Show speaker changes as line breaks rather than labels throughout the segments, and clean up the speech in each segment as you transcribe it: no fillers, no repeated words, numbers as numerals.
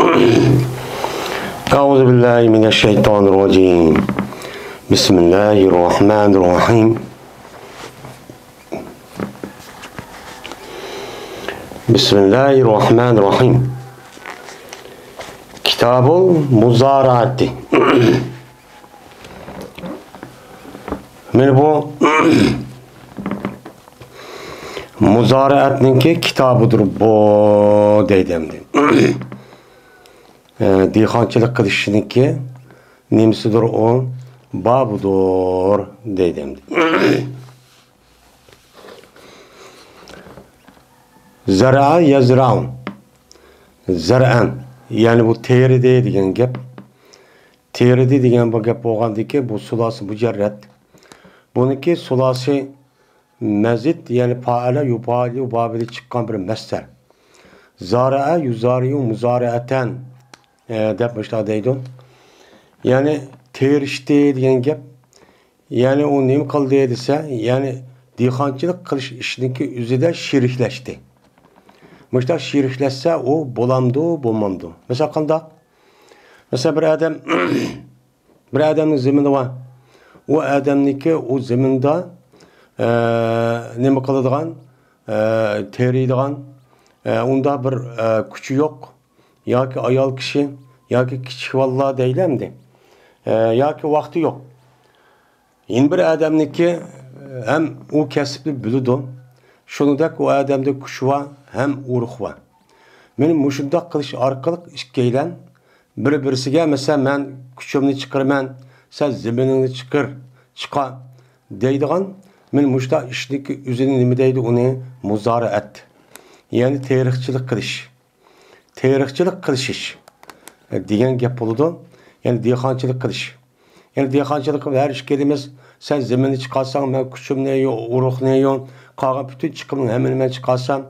أعوذ بالله من الشيطان الرجيم. بسم الله الرحمن الرحيم. بسم الله الرحمن الرحيم. كتاب المزارعة. من bu muzaraatninki kitabıdır bu deydimdi. Dehqonchilik qilishninki nemisidir o babudur deydimdi. Zara yazraun. Zar'an. Yani bu teride degan gap. Teride degan bu gap bo'lgandiki bu sulasi mujarrad. Buniki sulasi mazid yani faala yufali babili çıkan bir mesler. Zara'a yuzariyu muzaraeten dep başladıydı. Yani terişti degan gap. Yani o nima qildi desa, yani dehqonchilik qilish ishiniki o'zida sheriklashdi. Muşta şeriklashsa o bo'lamdi, bo'lmamdi. Mesela qanday? Mesela bir adamning zemini var. O adamniki o zeminde nima qiladigan, teriydigan, unda bir kuchi yo'q yoki ayol kishi yoki kichik valla deylamdi. Yoki vaqti yo'q. Endi bir adamniki hem o kasbni biladi. Shuningdek o adamda kuchi var hem urug' var. Men mushundoq qilish orqali ikkilan bir-birisiga mesela men kuchimni chiqiraman, sen zeminingni chiqa deydigan men mushta ishniki o'zini nima deydi uni muzaraat. Yani tarixchilik qilish. Tarixchilik qilish degan gap bo'ladi. Yani dehqonchilik qilish. Yani dehqonchilik her ish kelimiz sen zeminni chiqarsang men kuchimni yo'q, urug'ni yo'q, qolgan bütün chiqimni hammani men chiqarsam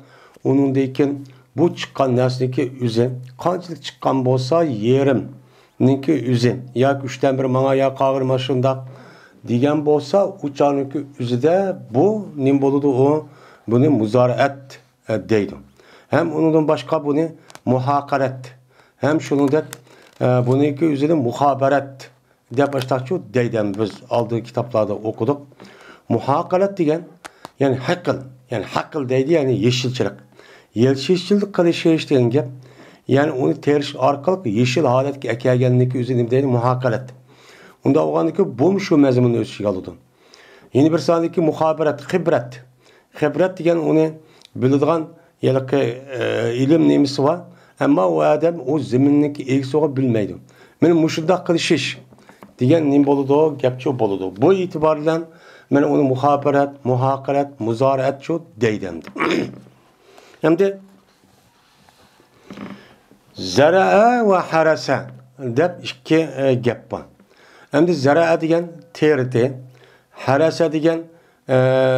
uningdan bu chiqqan narsaniki o'zi qanchalik chiqqan bo'lsa yerimniki o'zi yoki 3dan 1 menga yo qog'irma shundoq degan bo'lsa uchaninki o'zida bu nim bo'ladi o buni muzaraat deydi. Hem undan boshqa buni muhaqarat hem shuningdek buniki o'zida muhabarat deb boshqacha deydim biz oldingi kitoblarda o'qidik. Muhaqarat degan yani haqqil deydi yani yeşilchilik. Yeşilchilik qilish degan gap. Yani onu terish orqali yeşil holatga kelganligi o'zi nima deydi muhaqarat. Unda o'g'andiki bu shu mazmunni o'z ichiga oladi. Yeni bir soniki muhabarat, xibrat. Xibrat degan uni biladigan yalqi ilm nemisi var. Ama o adam o zeminniki egso'ga bilmaydi. Men mushundoq qilishish degan nim bo'ladi, gapchi bo'ladi. Bu e'tibordan men uni muhabarat, muhaqarat, muzaraat shu deydim. Hamda zara'a ve harasa deb ikki gap bor. Hamda zara'a degan terdi, harasa degan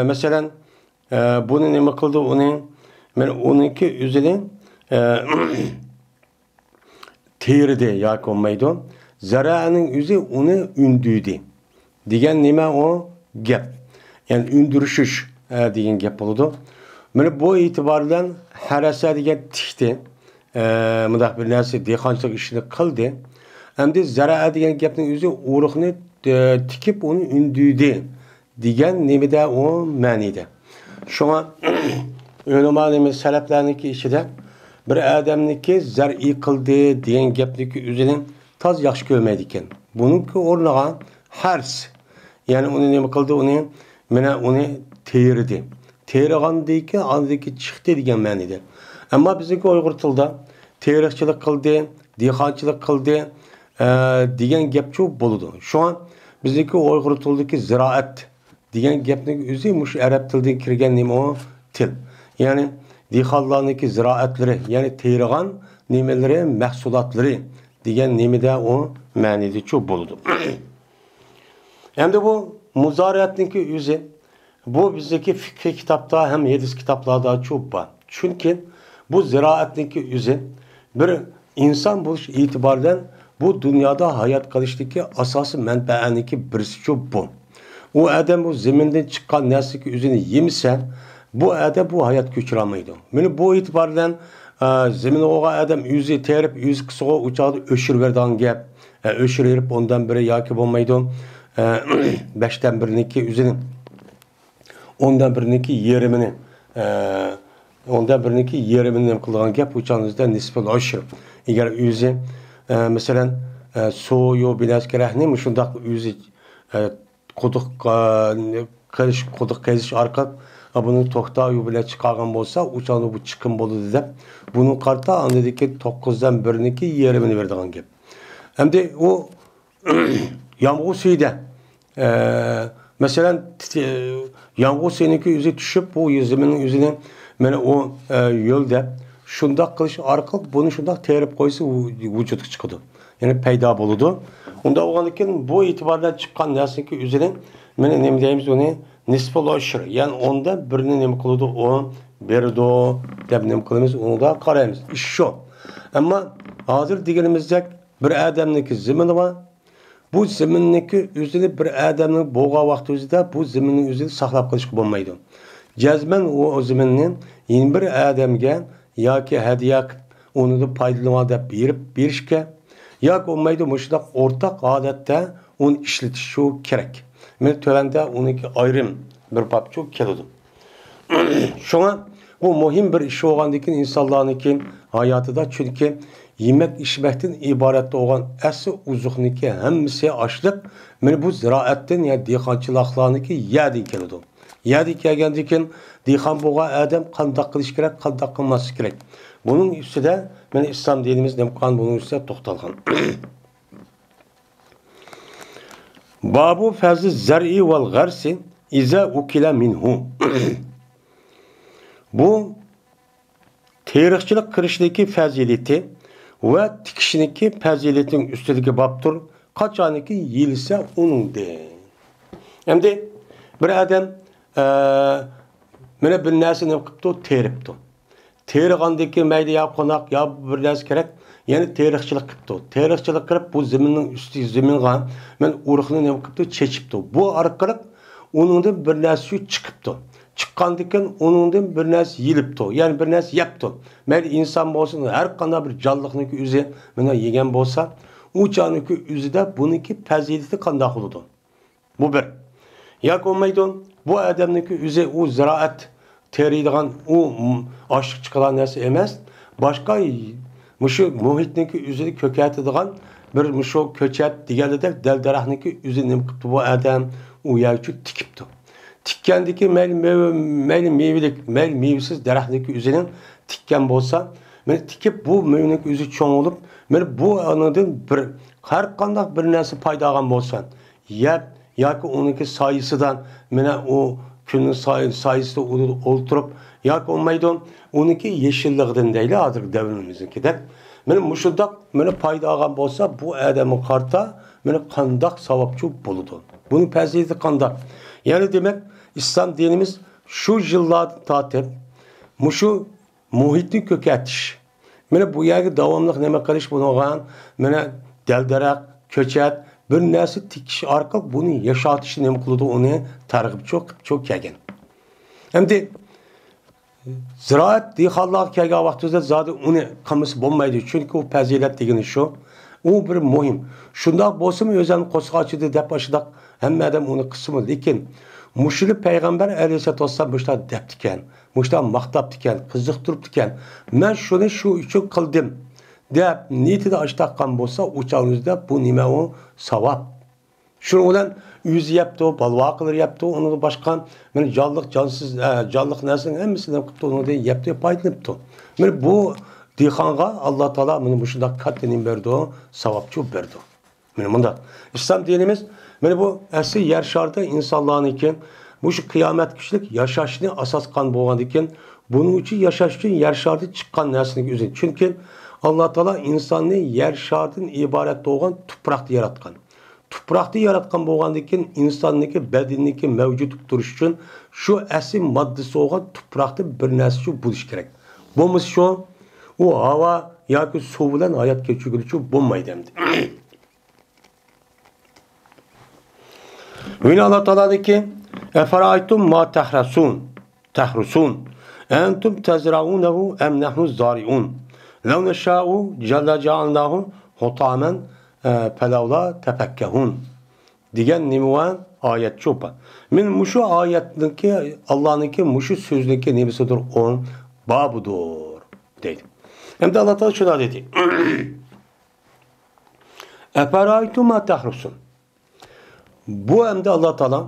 masalan buni nima qildi uni men uniki o'zini terdi yoki olmaydi. Zara'ning o'zi uni unduydi. Degan nima o gap. Yani ündürüşüş degan gap bo'ladi. Mana bu e'tibordan harasa degan tikdi. Mundaq bir narsa dehqonchilik ishini qildi. Hamda zara'a degan gapning o'zi urug'ni tikib uni unduydi degan nimada o ma'nida. Shunga ulamolarimiz salaflarniki ichida bir odamniki zar'i qildi degan gapniki o'zini toz yaxshi ko'rmaydi ekan. Buningki o'rniga hars yani uni nima qildi uni mana uni terdi. Terigandiki andiki chiqdi degan ma'nida. Ammo bizdagi Uyg'ur tilida terixchilik qildi, dehqonchilik qildi degan gapchi bo'ladi. Shu an bizdagi Uyg'ur tilidagi ziroat degan gapning o'zi mush arab tilidan kirgan nima o til. Yani dehqonlarniki ziroatlari, yani terigan nimalari, mahsulotlari degan nimada o ma'nidachi bo'ladi. Hem de bu muzaraatninki o'zi bu bizdeki fikri kitapta hem hadis kitaplarda çok var. Çünkü bu ziraatninki o'zi bir insan buluş itibardan bu dünyada hayat qalishdagi asosiy manfaatniki birisi bu. O adam bu zeminden çıkan nersiki o'zini yemisa bu adam bu hayat ko'chiramaydi. Meni bu itibardan zemini oğa adam yüzü terip, yüzü kısığa uçağı öşür verdiğin gep. Öşür verip ondan biri yaki bulmaydı. Beşten biriniki yüzünün. Ondan biriniki yerimini. Ondan biriniki yerimini kılgan gep uçağınızda nispel aşır. Eğer yüzü mesela soğuyor biraz kerehni mi şundak yüzü koduk kırış koduk keziş arka bunu toxtayı bile çıkargan bolsa uçağını bu çıkım bolu dep bunun karta andaki 9'dan 1'niki yerimini verdiğin gep. Hem de o yağmur suyda mesela yağmur suyunki yüzü düşüp bu yüzümün yüzüne mana o yolda şundak kılış arka bunu şundak terip koysa vücudu çıkıdı. Yani payda boludu. Onda oğanlıkken bu itibardan çıkan nesinki üzerine mana ne deyimiz onu nisbel aşırı. Yani onda birini ne kılıdı o berdo deb ne kılımız onu da qaraymiz. İş şu. Ama hazır deganimizde bir adamniki zemini var. Bu zeminniki üzerine bir adamning boğğa vaqti o'zida bu zeminning o'zini saqlab qolishga bo'lmaydi. Jazman o zeminni yeni bir adamga yoki hadiya onu da foydalama deb berishga yoki olmaydi mushundoq o'rtaq holatda uni ishlatish kerak. Men tövende uniki ayrım bir papçu keladi. Şuna bu muhim bir iş olgandikin insanlarniki hayatida çünkü yemek içmekten ibaret olan asli uzuqniki hemmisi açlık. Men bu ziraatdan ya dehqonchiliklarniki yadi keladi. Yadi kelgandikin dehqon bo'lgan adam qanday qilish kerak, qanday qilmaslik kerak. Bunun üstüde men İslam dinimiz nemqan bunun üstüde to'xtalgan. Babu fazl zar'i vel gharsi iza ukila minhu. Bu terikçilik qilishidagi fazilati ve tikishniki fazilating ustidagi babdir. Qachoniki yilsa uningda. Endi bir adam mana bir narsani qilibdi, teribdi. Terigandiki mayda ya qo'noq ya bir narsa kerak. Yani terikçilik qilibdi. Terikçilik qilib bu zaminning ustiga zaminga men urug'ni nima qilibdi, chechibdi. Bu orqali uningdan bir narsa chiqibdi. Chiqqandikan uningdan bir narsa yilibdi. Yani bir narsa yapdi. Mayli inson bo'lsin, har qanday bir jonliqniki o'zi mana yegan bo'lsa, u joniki o'zida buniki fazilati qanday bo'ladi? Bu bir. Yoki olmaydi, bu odamniki o'zi u ziroat teriydigan u oshib chiqqan narsa emas, boshqa mushu muhitniki o'zini ko'katadigan bir mushu ko'chat deganidek dal-daraxtniki o'zini nima qilibdi bu odam u yerga tikibdi. Tikkandiki mayli meyvelik, mayli meyvesiz daraxtniki o'zini tikkan bo'lsa, men tikib bu meyvening o'zi cho'ng bo'lib, men bu anadan bir har qanday bir narsa paydo olgan bo'lsan, yoki uniki soyisidan mena u kunning soyisida o'ltirib yoki olmaydi uniki yeşilligidan deyli hozir davrimizniki-dek. Meni mushundoq meni paydo olgan bo'lsa, bu odamning qarta meni qandoq savobchi bo'ladi. Buning fazilati qandoq? Yani demek İslam dinimiz şu yıllardan tatip mushu muhitni ko'katish. Meni bu yerga davomli nima qilish bo'lgan, meni daldarak, ko'chat bir narsa tikish orqali buni yashatishni nima qiladi, uni targ'ib çok kelgan. Endi ziraat dehqonlar kelgan vaqtida zodi uni qilmasa bo'lmaydi, chunki u fazilat degani shu. U bir muhim. Shundoq bo'lsa-mu o'zini qo'sqochida deb ashidaq hamma odam uni qismi, lekin mushuni payg'ambar alayhisolatu vassalom mushta debdi ekan, mushta maqtabdi ekan, qiziqtiribdi ekan. Men shuni shu uchun qildim deb niyatida ashtaqqan bo'lsa, o'chog'ingizda bu nima u savob. Shuning bilan yüz yaptı, balvaqlar yaptı, onu da başka men canlıq, cansız, canlıq narsaning hammasini qilibdi, onu da yaptı, paylanıptı. Men bu dehqonga Alloh taolo meni bu shunday kattaning berdi, savobchi berdi. Men bunda İslam dinimiz men bu asli yer sharida insonlarniki bu shu qiyomat kuchlik yashashni asos qilgan bo'lgan ekan, buning uchun yashash uchun yer sharida chiqqan narsaning o'zi. Chunki Alloh taolo insonni yer sharidan iborat bo'lgan tuproqda yaratgan. Tuproqda yaratgan bo'lgandan keyin insonniki badanniki mavjud turish uchun shu asl moddasi bo'lgan tuproqda bir narsa shu bo'lish kerak. Bo'lmasa shu u havo yoki suv bilan hayot kechiruvchi bo'lmaydi endi. Ve Allah Teala'daki eferaytum ma tahrusun entum tezraunehu em nahnu zariun. لَوْ نَشَاءُ جَلَّ جَعَلْنَاهُمْ حُطَامًا فَلَوْلَا تَفَكَّهُونَ degan nima ayet çopa. Men muşu ayetniki Allah'ınki muşu sözlüki nemisidir on babudur deydi. Hem de Allah Teala şuna dedi. Eferaytum ma tahrusun. Bu hem de Allah Teala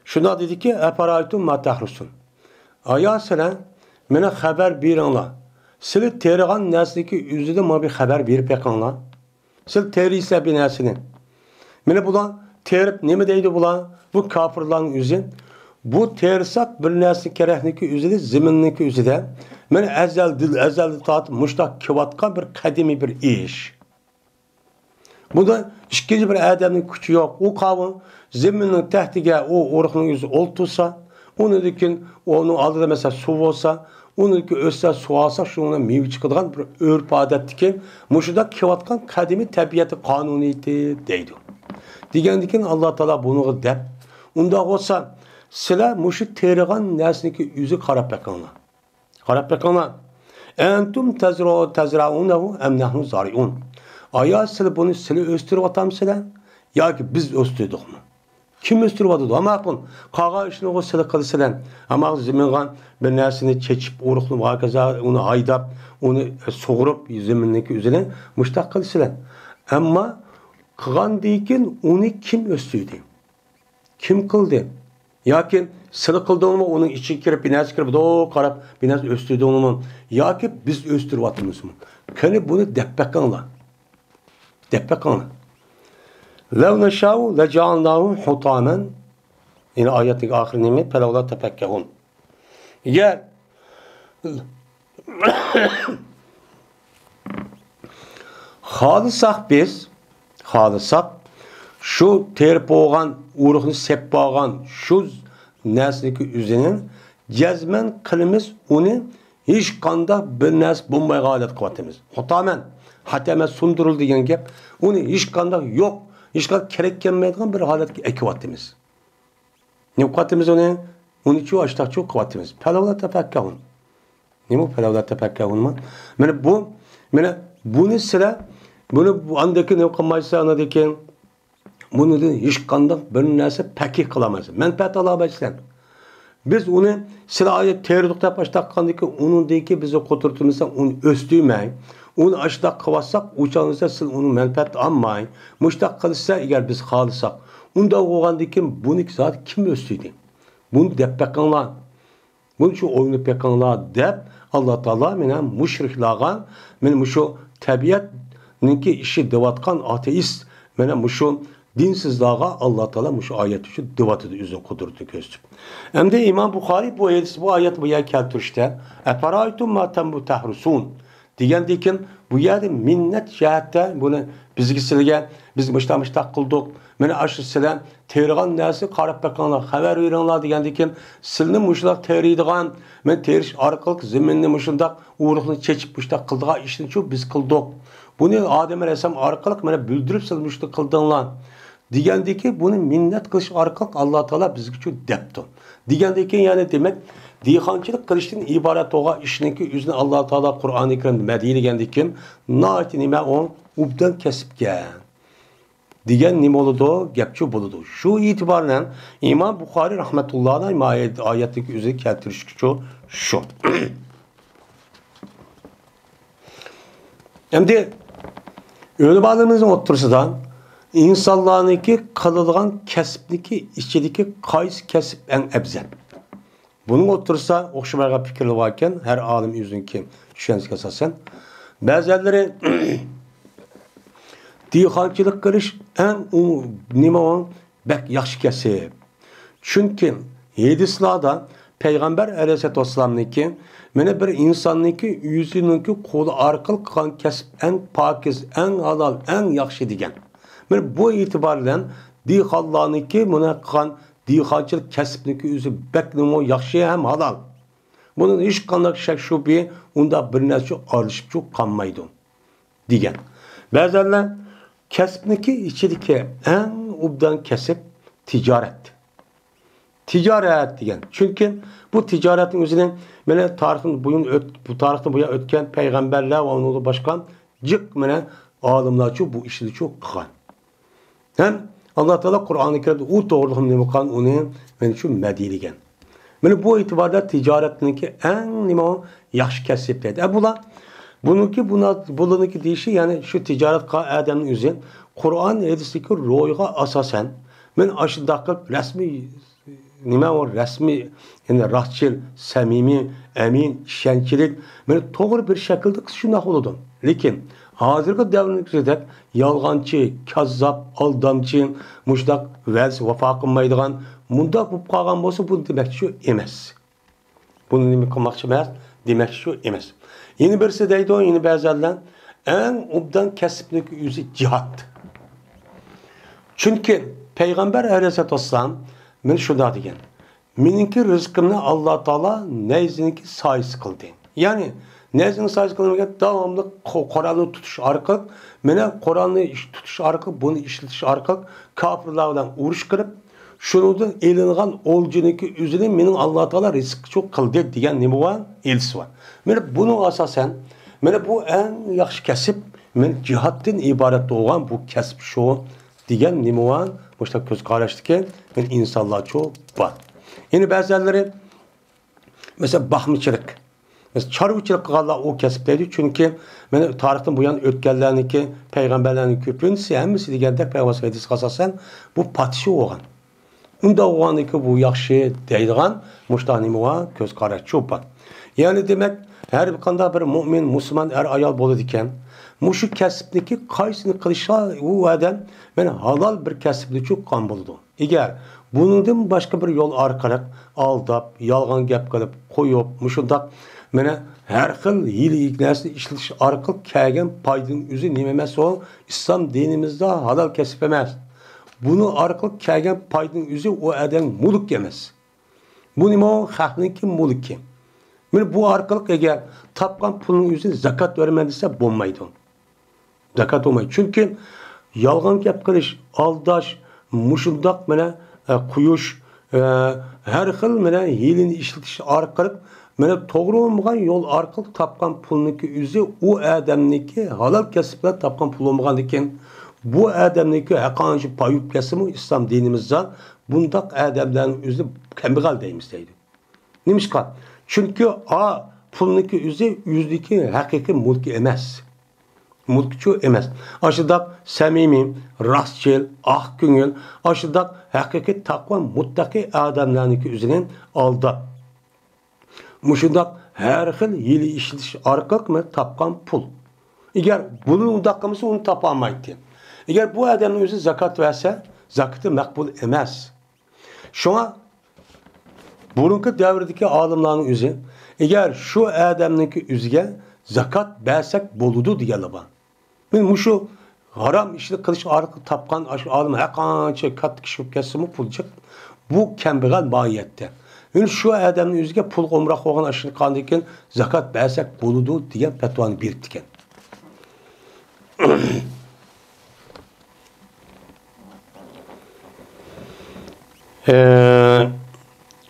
şuna dedi ki eferaytum ma tahrusun. Aya sen mene haber bir anla. Sili terigan nesliki üzüde ma bir haber bir pekanla. Sil teriyse bir neslinin. Mene bulan terip ne mi deydi bulan? Bu kafirlerin üzün. Bu terisat bir nesli kerehniki üzüde, ziminniki üzüde. Mene ezel taat muştak kivatkan bir kadimi bir iş. Bu da ikinci bir adamın küçü yok. O kavun zeminin tehtige o orukun yüzü oltursa, onu dikin onun aldığı mesela su olsa, onu ki össe su alsa şuna meyve çıkıdığın bir örp adettiki muşuda kivatkan kadimi tabiatı kanuniyeti deydi. Digendikin Allah Teala bunu dep. Unda olsa sizler muşu terigan nesniki yüzü karab bekanla. Karab bekanla. Entum tezraunehu em nahnu zariun. Aya sizler bunu sizler östürüp atamsızlar ya ki biz östürdük mü? Kim östürüp atıdı? Ama bakın kağa işini o sizler kılsızlar. Ama zemingan bir nesini çeçip uğruklu vakaza onu haydap onu soğurup zemindeki üzerine muştak kılsızlar. Ama kıgan deyken onu kim östürdü? Kim kıldı? Ya ki sıra kıldı onu onun içi kirip binası kirip o karab binası östürdü onu ya ki biz östürüp atımız mı? Kani bunu deppekanla. Deppekanla. Lev neşâhu leca'allâhu hutâmen yine ayetin ahir nimi pelevla tefekkehun. Yer Halısak şu terip olgan uğruğunu sep bağan şu nesniki üzerinin cezmen kılımız onu hiç kanda bir nes bulmaya alet kıvatımız. Hutamen hateme sundurul diyen gep onu hiç kanda yok hiç kanda kerekkenmeydiğin bir halet ekvatımız. Ne kıvatımız onu? Onu çoğu açtak çok kıvatımız. Pelavla tefekkahun. Ne bu pelavla tefekkahun mu? Bunu sıra bunu bu andaki ne kamaysa anadaki bunu hiç kandak bir nese pekih kılamaz. Menfaat alamayız. Biz onu silahı terörlükte başlakkandaki onun değil ki bize koturtumuzda onu östümeyin. Onu açtak kıvassak uçağınızda siz onu menfaat almayın. Muştak kılırsa eğer biz kalırsak. Onda oğandaki bunu zaten kim östüydü? Bunu dep pekanlar. Bunu şu oyunu pekanlar dep Allah Teala menen müşriklağa men şu tabiat ninki işi devatkan ateist menen şu dinsizlağa Allah Teala muşu ayet şu devatıdı üzün kudurdu göstü. Hem de İmam Bukhari bu ayet bu yer keltirişte eferaytum ma tembu tahrusun diyen bu yerde minnet cihette bunu bizgisilige biz müştak kıldık. Mene aşı silen terigan nesi karab bakanlar haber verenler diyen silni muşlak teriydigan men teriş arkalık zeminni muşundak uğruqni çeçip muştak kıldığa işini çok biz kıldık. Bunu Adem Aleyhisselam arkalık mene bildirip silmişti kıldığınlar. Digendeki bunu minnet kılış arkalık Allah Teala bizgi çok depti. Digendeki yani demek dihançılık kılıştın ibaret oğa işinki yüzüne Allah Teala Kur'an-ı Kerim'de medine digendeki naati nime on ubdan kesip gel. Digen nim oludu, gepçu buludu. Şu itibarla İmam Bukhari rahmetullah'ın ayetteki üzeri keltiriş şu. Hem de ölü bağlarımızın otursadan insanlarınki kılılgan kesipniki içindeki kays kesip en ebzel. Bunun otursa okşamaya fikirli varken her alim yüzünki düşenlik esasen bazıları dihançılık kılış en nime on bek yaxşı kesip. Çünkü Yedislarda Peygamber Aleyhisselatü Vesselam'nınki mene bir insanınki yüzününki kolu arkalı kan kesip en pakiz, en halal, en yaxşı digen. Men bu itibarla dihallarınki mene kan dihançılık kesipniki yüzü bek nimo yaxşı hem halal. Bunun hiç kandak şek şubi onda bir nesçe alışıp çok kanmaydı digen. Bazılarla kesipniki içindeki en ubdan kesip ticaret. Ticaret degan. Çünkü bu ticaretin özünün mene tarixin bu tarixte buya ötken peygamberler ve onu başkan cık mene alimler çok bu işini çok kılan. Hem Allah Teala Kur'an-ı Kerim'de o doğruluğum ne bakan onu men şu mediligen. Mene bu itibarda ticaretinki en nima yaxşı kesiplerdi. Bununki deyişi yani şu ticaret adamın üzerine Kur'an hadisdeki ro'yga asasen men aşındaki resmi nima o resmi yani rahçil, samimi, emin, işençilik men doğru bir şekilde şunday oldu. Lekin hazırki davrda yalğançı, kazzap, aldamçı, muşdak vəz vafa qılmaydigan mundaq bo'lib qolgan bo'lsa bu demek şu emas. Bunu demek qilmoqchi emas, demek şu emas. Yeni birisi deydi o, yeni bazılardan en obdan kesiplik yüzü cihat. Çünkü Peygamber Aleyhisselatü Vesselam men şunda degan. Meninki rızkımni Allah Taala neyziniki sayısı kıldı. Yani neyzini sayısı kılmagan devamlı Kur'an'ı tutuş arkalık, mene Kur'an'ı tutuş arkalık, bunu işletiş arkalık, kafirlerden uğruş kırıp, şunudan elingan olcuniki üzerine menin Allah Taala rızkı çok kıldı diyen nemi var, elsi var. Mene bunu asasen, mene bu en yaxşı kesip, men cihattan ibaret olan bu kesip şu diyen nemi var, boşta göz karıştıkken, men insanlar çok var. Yani bazıları mesela bakmıçılık. Mesela çarvıçılık kılganlar o kesipteydi. Çünkü ben tarihten bu yan ötkenlerinki, peygamberlerin köpüğünü hemmisi degende Peygamber hadis kasasen bu patışı olan. Unda oğaniki bu yaxşı deydiğen muştanimi var, göz karışçı var. Yani demek her bir kanda bir mümin, Müslüman er ayal bolu diken muşu kesipteki kaysını kılışa o adam ben halal bir kesipli çok kan buldu. Eğer bunun başka bir yol arkarak aldap, yalgan gap kılıp koyup muşundak mene her xil hili iknasını işletiş arkalık kegen paydın üzü nimemesi o İslam dinimizde halal kesip emez. Bunu arkalık kegen paydın üzü o adam muluk yemez. Bu nime o halkınki muluk kim? Bu arkalık eğer tapkan pulun üzü zakat vermediyse bulmaydı. Zakat olmaydı. Çünkü yalgan gap kılış, aldaş, muşundak mene kuyuş, her xil mene hilini işletiş arkalık mene doğru olmayan yol arkalık tapkan pulunki üzü o adamniki halal kesipler tapkan pul olmayan diken bu adamniki hakancı payıp kesimi İslam dinimizde bundak adamların üzü kembigal deyimizdeydi. Neymiş ka? Çünkü pulunki üzü yüzdeki hakiki mulki emez. Mulkçu emez. Aşıdak samimi, rastçıl, köngül, aşıdak hakiki takva muttaki adamlarınki üzerine aldı. Muşundak her xil yili işletiş arkalık mı tapkan pul. Eğer bunun dakikamızı onu tapamaydı. Eğer bu adamın özü zakat verse, zakatı makbul emez. Şuna burunki devredeki alimlerin özü, eğer şu adamınki üzge zakat versek boludu diyelim ben. Ben şu haram işli kılıç arkalık tapkan alim hakançı kat kişi kesimi pulcak bu kembigal mahiyette. Yani şu adamın yüzüge pul omrak olan aşırı kandiken zakat versek buludu diyen petvanı biriktiken.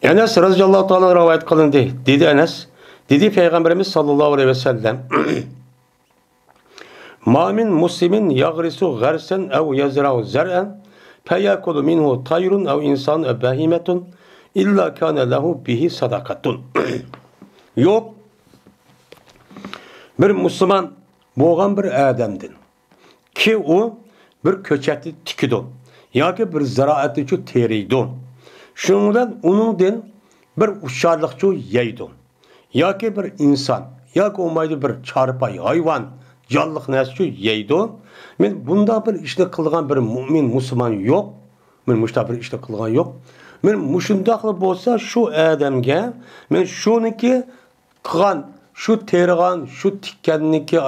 Enes radıyallahu ta'ala rivayet kılındı. Dedi Enes, dedi Peygamberimiz sallallahu aleyhi ve sellem Ma min muslimin yagrisu garsen ev yazra'u zer'en feyakulu minhu tayrun ev insan ev behimetun İlla kâne lehu bihi sadakatun. Yok. Bir Müslüman boğan bir adamdın. Ki o bir köçeti tikidun. Ya ki bir ziraatı şu teriyidun. Şundan onun din bir uçarlıkçı yeydun. Ya ki bir insan. Ya ki olmaydı bir çarpay hayvan. Canlıq nəsçü yeydun. Men bunda bir işini kılgan bir mümin Müslüman yok. Men müşta bir işini kılgan yok. Men muşundaqlı bolsa şu adamga men şuniki qilgan, şu terigan, şu tikkanniki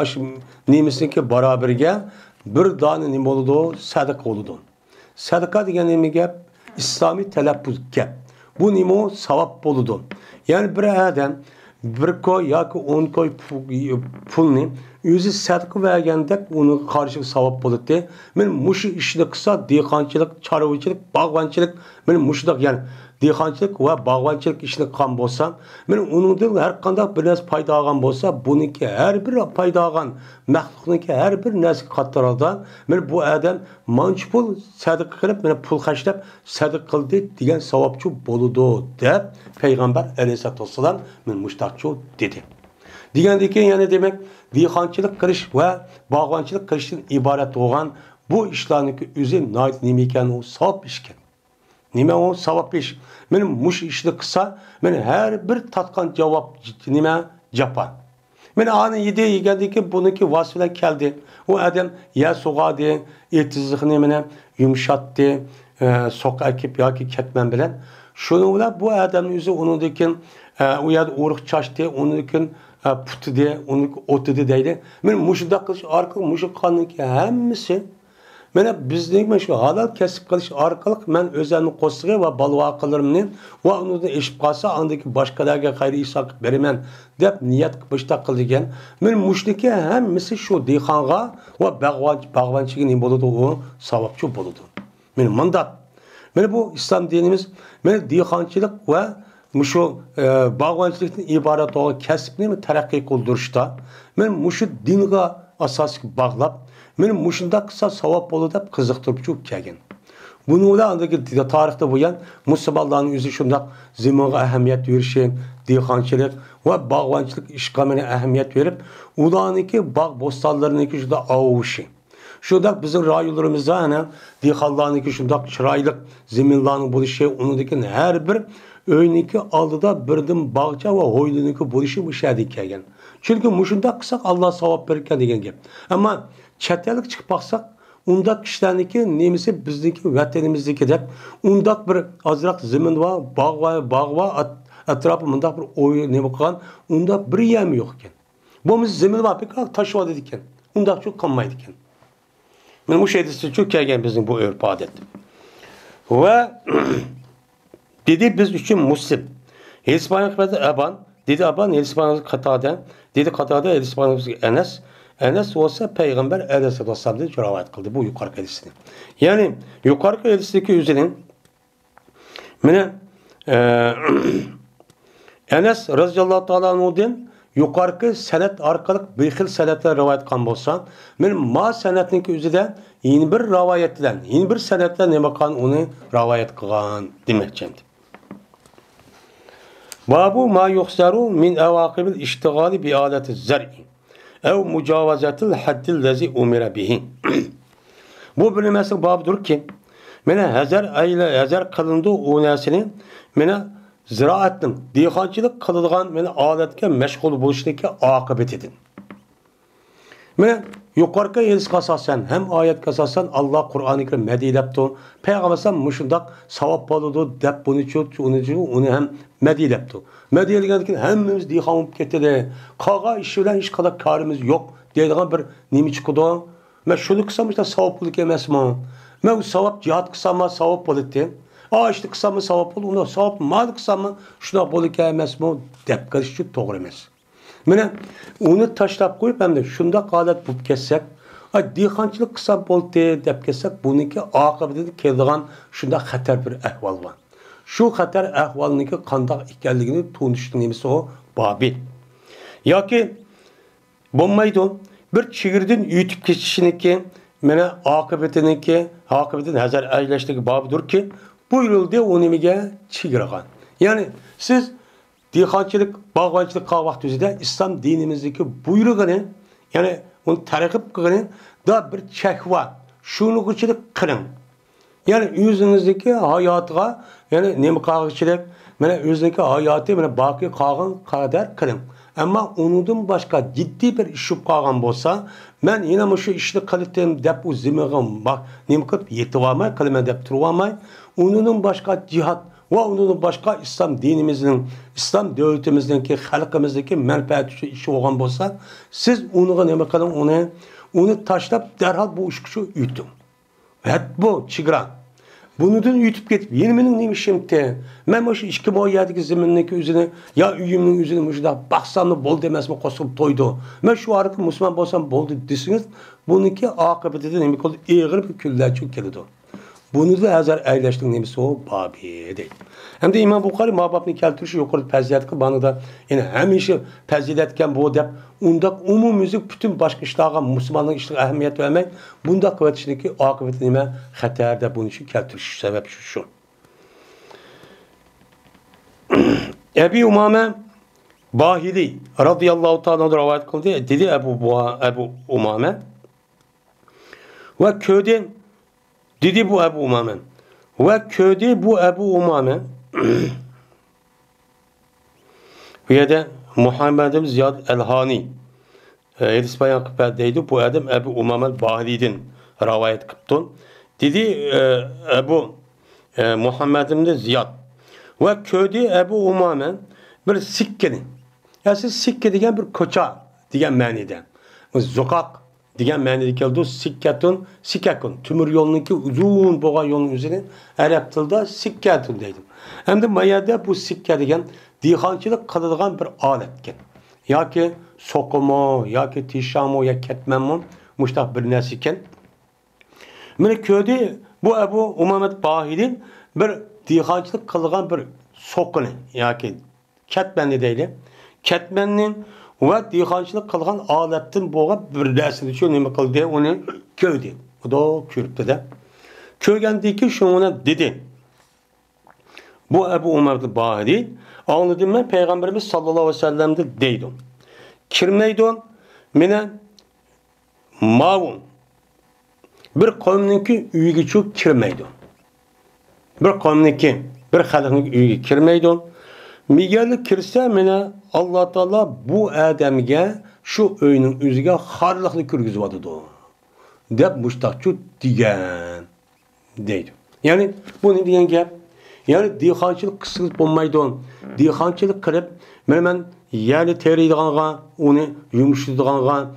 nemisniki baraberge bir dani nima bo'ladi? Sadaqa bo'ladi. Sadaqa degan nima gap? İslami talaffuz gap. Bu nima savab bo'ladi. Yani bir adam bir koy yoki 10 koy pulni o'zi sadqa vergandek uni qarshi savob bo'ladi. Men mushu ishni qilsa, dehqonchilik, chorvachilik, bog'bonchilik, men mushdoq ya'ni dehqonchilik va bog'bonchilik ishini qilgan bo'lsam, men uningdan har qanday bir narsa foyda olgan bo'lsa, buniki har bir foyda olgan maxluqniki har bir narsa qatorida men bu odam manch pul sadqa qilib, men pul xashlab sadqa qildi degan savobchi bo'ladi deb payg'ambar alayhisolatu vassalam men mushtoqchi dedi. Degandek keyin yana demak dehqonchilik qilish va bog'bonchilik qilishdan iborat bo'lgan bu ishlarniki o'zi nima ekan, u savob ish ekan. Nima o savob ish? Men mush ishni qilsa, men har bir tatgan javob nima japa. Men ani yedi yegandiki buniki vasflar keldi. O adam ya so'g'adi, etizliqni meni yumshatdi, soq akib yoki ketman bilan. Shuni bilan bu odamning o'zi uningdan u yerda o'riq chashdi, uningdan putdi, uning o'tidi deydi. Men mushunda qilish orqali mushu qonunki hammasi mana bizning shu halol kasb qilish orqali men o'zimning qo'stig'i va balvoqalarimni va uni eshib qolsa, andagi boshqalarga xayr iso qilib beraman deb niyat qilishda qilgan. Men mushniki hammasi shu dehqonga va bog'bonchiga nima bo'ladi, u savobchi bo'ladi. Men mundaq. Mana bu islom dinimiz men dehqonchilik va mushu bog'bonchilikdan iborat bo'lgan kasbni taraqqiy qildirishda men mushu dinga asosga bog'lab men mushunda qilsa savob bo'ladi deb qiziqtirib kelgan. Buni ular andagi tarixda bo'lgan musulmonlarning o'zi shundoq zamonga ahamiyat berishi, dehqonchilik va bog'bonchilik ishga mana ahamiyat berib, ularniki bog' bo'stonlariniki juda ovushi. Shundoq bizning rayonlarimizda ana dehqonlarniki shundoq chiroyli zaminlarning bo'lishi, uningdagi har bir öyniki oldida birdan bog'cha va ho'yliniki bo'lishi bu shadi kelgan. Chunki mushunda qilsak Alloh savob bergan degan gap. Ammo chet elga chiqib baqsak, unda kishilarniki nemisi bizniki vatanimizniki deb unda bir ozroq zamin va bog' va atrofi mundaq bir o'y nima qilgan, unda bir ham yo'q ekan. Bo'lmasa zamin va pek tosh oladi ekan. Unda çok qolmaydi ekan. Men bu şeyde çok kelgan bizning bu örf odat. Va dedi biz üçün muslim. Helsipanya'da Aban, dedi Aban Helsipanya'da Katada, dedi Katada Helsipanya'da Enes. Enes olsa Peygamber Aleyhisselatü Vesselam'da rivayet kıldı bu yukarı hadisini. Yani yukarı hadisindeki üzerinin Enes radıyallahu ta'ala anhu'dan yukarı senet arkalık bir xil senetler rivayet kan bolsa, men ma senetninki üzerinde yeni bir rivayetten, yeni bir senetle ne bakan onu rivayet kılan demekçendi. Babu ma yuhsaru min evakibil iştigali bi aleti zer'i. Ev mucavazetil haddil lezi umira bihi. Bu bilinmesi babıdır ki, mene hazar kılındığı o nesini, mene ziraatın, dehqonchilik qiladigan mene aletke meşgul buluştaki akıbet edin. Mene yukarıki hadisga asosan hem ayetga asosan Allah Qur'oni Karim medilabdi. Peygamber mushundoq savob bo'ladi deb uni ham medilabdi. Medilgandan hammamiz dehqon bo'lib ketdi. Qolgan ish bilan hech qanday korimiz yo'q deydigan bir nima chiqdi. Men shuni qilsam işte savob bo'lik emasmi? Men u savob jihad qilsam savob bo'ladi. İşte qilsam savob bo'ladi. Uni savob mal qilsam shunday bo'lik emasmi deb qilish to'g'ri emas. Mana uni tashlab qo'yib hamda shunda holat bo'lib ketsak, dehqonchilik qilsa bo'ldi deb kelsak, buniki oqibatida keladigan shunda xatar bir ahvol bor. Shu xatar ahvolniki qanday ekanligini tunishning nimasi o bobi. Yoki bo'lmaydi, bir chigirdan yutib ketishiniki, mana oqibatini nazar aylashdagi bobidir ki, buyurildi o nimaga chigirgan. Ya'ni siz dehqonchilik, bog'bonchilik qilgan vaqtingizda islom dinimizdagi buyrug'ini, ya'ni uni targ'ib qilgan da bir chekva, shuningchilik qiling. Ya'ni o'zingizdagi hayotiga, ya'ni nima qilishchilik, mana o'zingizdagi hayoti mana boqiy qolgan qadar qiling. Ammo undan boshqa jiddiy bir ish qolgan bo'lsa, men yana shu ishni qildim deb u zimig'im nima qilib yetib olmay, qilaman deb turib olmay, undan boshqa jihad va undan boshqa islom dinimizning, islom davlatimizningki, xalqimizdagi manfaat uchun ish bo'lgan bo'lsa, siz unga nima qiling, uni tashlab darhol bu ishga yuting. Bu chigran. Bunudan yutib ketib, yeni mening nima ishimdi? Men o'sha 2 boy yerdagi ziminniki o'zini, ya uyimning o'zini mushunda baxsamni bo'ldi emasmi qo'sib to'ydi. Men shu orqali musulmon bo'lsam bo'ldi desangiz, buniki oqibatida nima qildi? Eg'ir bir kunlar keladi. Bunu da hazır aylashning nimasi o babi deydi. Hem de İmam Buxoriy mababni keltirishi yuqori fazilatga bana da yani hamisha fazilatgan bu deb undaq umumiylik bütün boshqa ishlarga musulmonning ishiga ahamiyat vermay, bundaq qilishniki oqibati nima? Xatar deb buni shu keltirish sabab shu. Ebu Umame Bahili radıyallahu ta'ala rivayet kıldı. Dedi Ebu Umame ve köyde dedi bu Ebu Umame. Ve köyde bu Ebu Umame ve de Muhammed Ziyad el-Hani Edis bayan kıperdeydi. Bu adam Ebu Umame Bahili'den rivayet kıptın. Dedi Ebu Muhammed Ziyad ve köyde Ebu Umame bir sikkenin. Yani sikke degen bir koça degen manida. Zokak degen manida keldi. Sikkatun. Tümür yolunki uzun bo'lgan yo'lning o'zini arab tilida sikkatun deydi. Endi mayada bu sikka degen dehqonchilik qiladigan bir olatgan. Yoki so'qimo, yoki tishamo, yoki ketmanmo mushtaq bir narsa ekan. Mana ko'di bu Abu Umamat Bahili bir dehqonchilik qilgan bir so'qini yoki ketmanni deydi. Ketmanning va dehqonchilik qilgan olatdan bo'lgan bir narsani shu nima qildi? Uni ko'rdi. Xudo ko'ribdi-da. Ko'rgandiki shuni dedi. Bu Abu Umar Bahili anladım ben Peygamberimiz sallallahu aleyhi ve sellem'de deydim. Kirmeydi mene mavun bir kavmninki uyiga çok kirmeydi. Bir kavmninki bir xalqning uyiga kirmeydi. Migeli kirse mene Allah Teala bu adamga şu uyning o'ziga xorliqni kirgizibdi deb mushtaqchu degan deydi. Yani bu ne degan gap? Yani dehqonchilik qilib bo'lmaydi. Dehqonchilik qilib, men yerni teriydiganga, uni yumshitadiganga,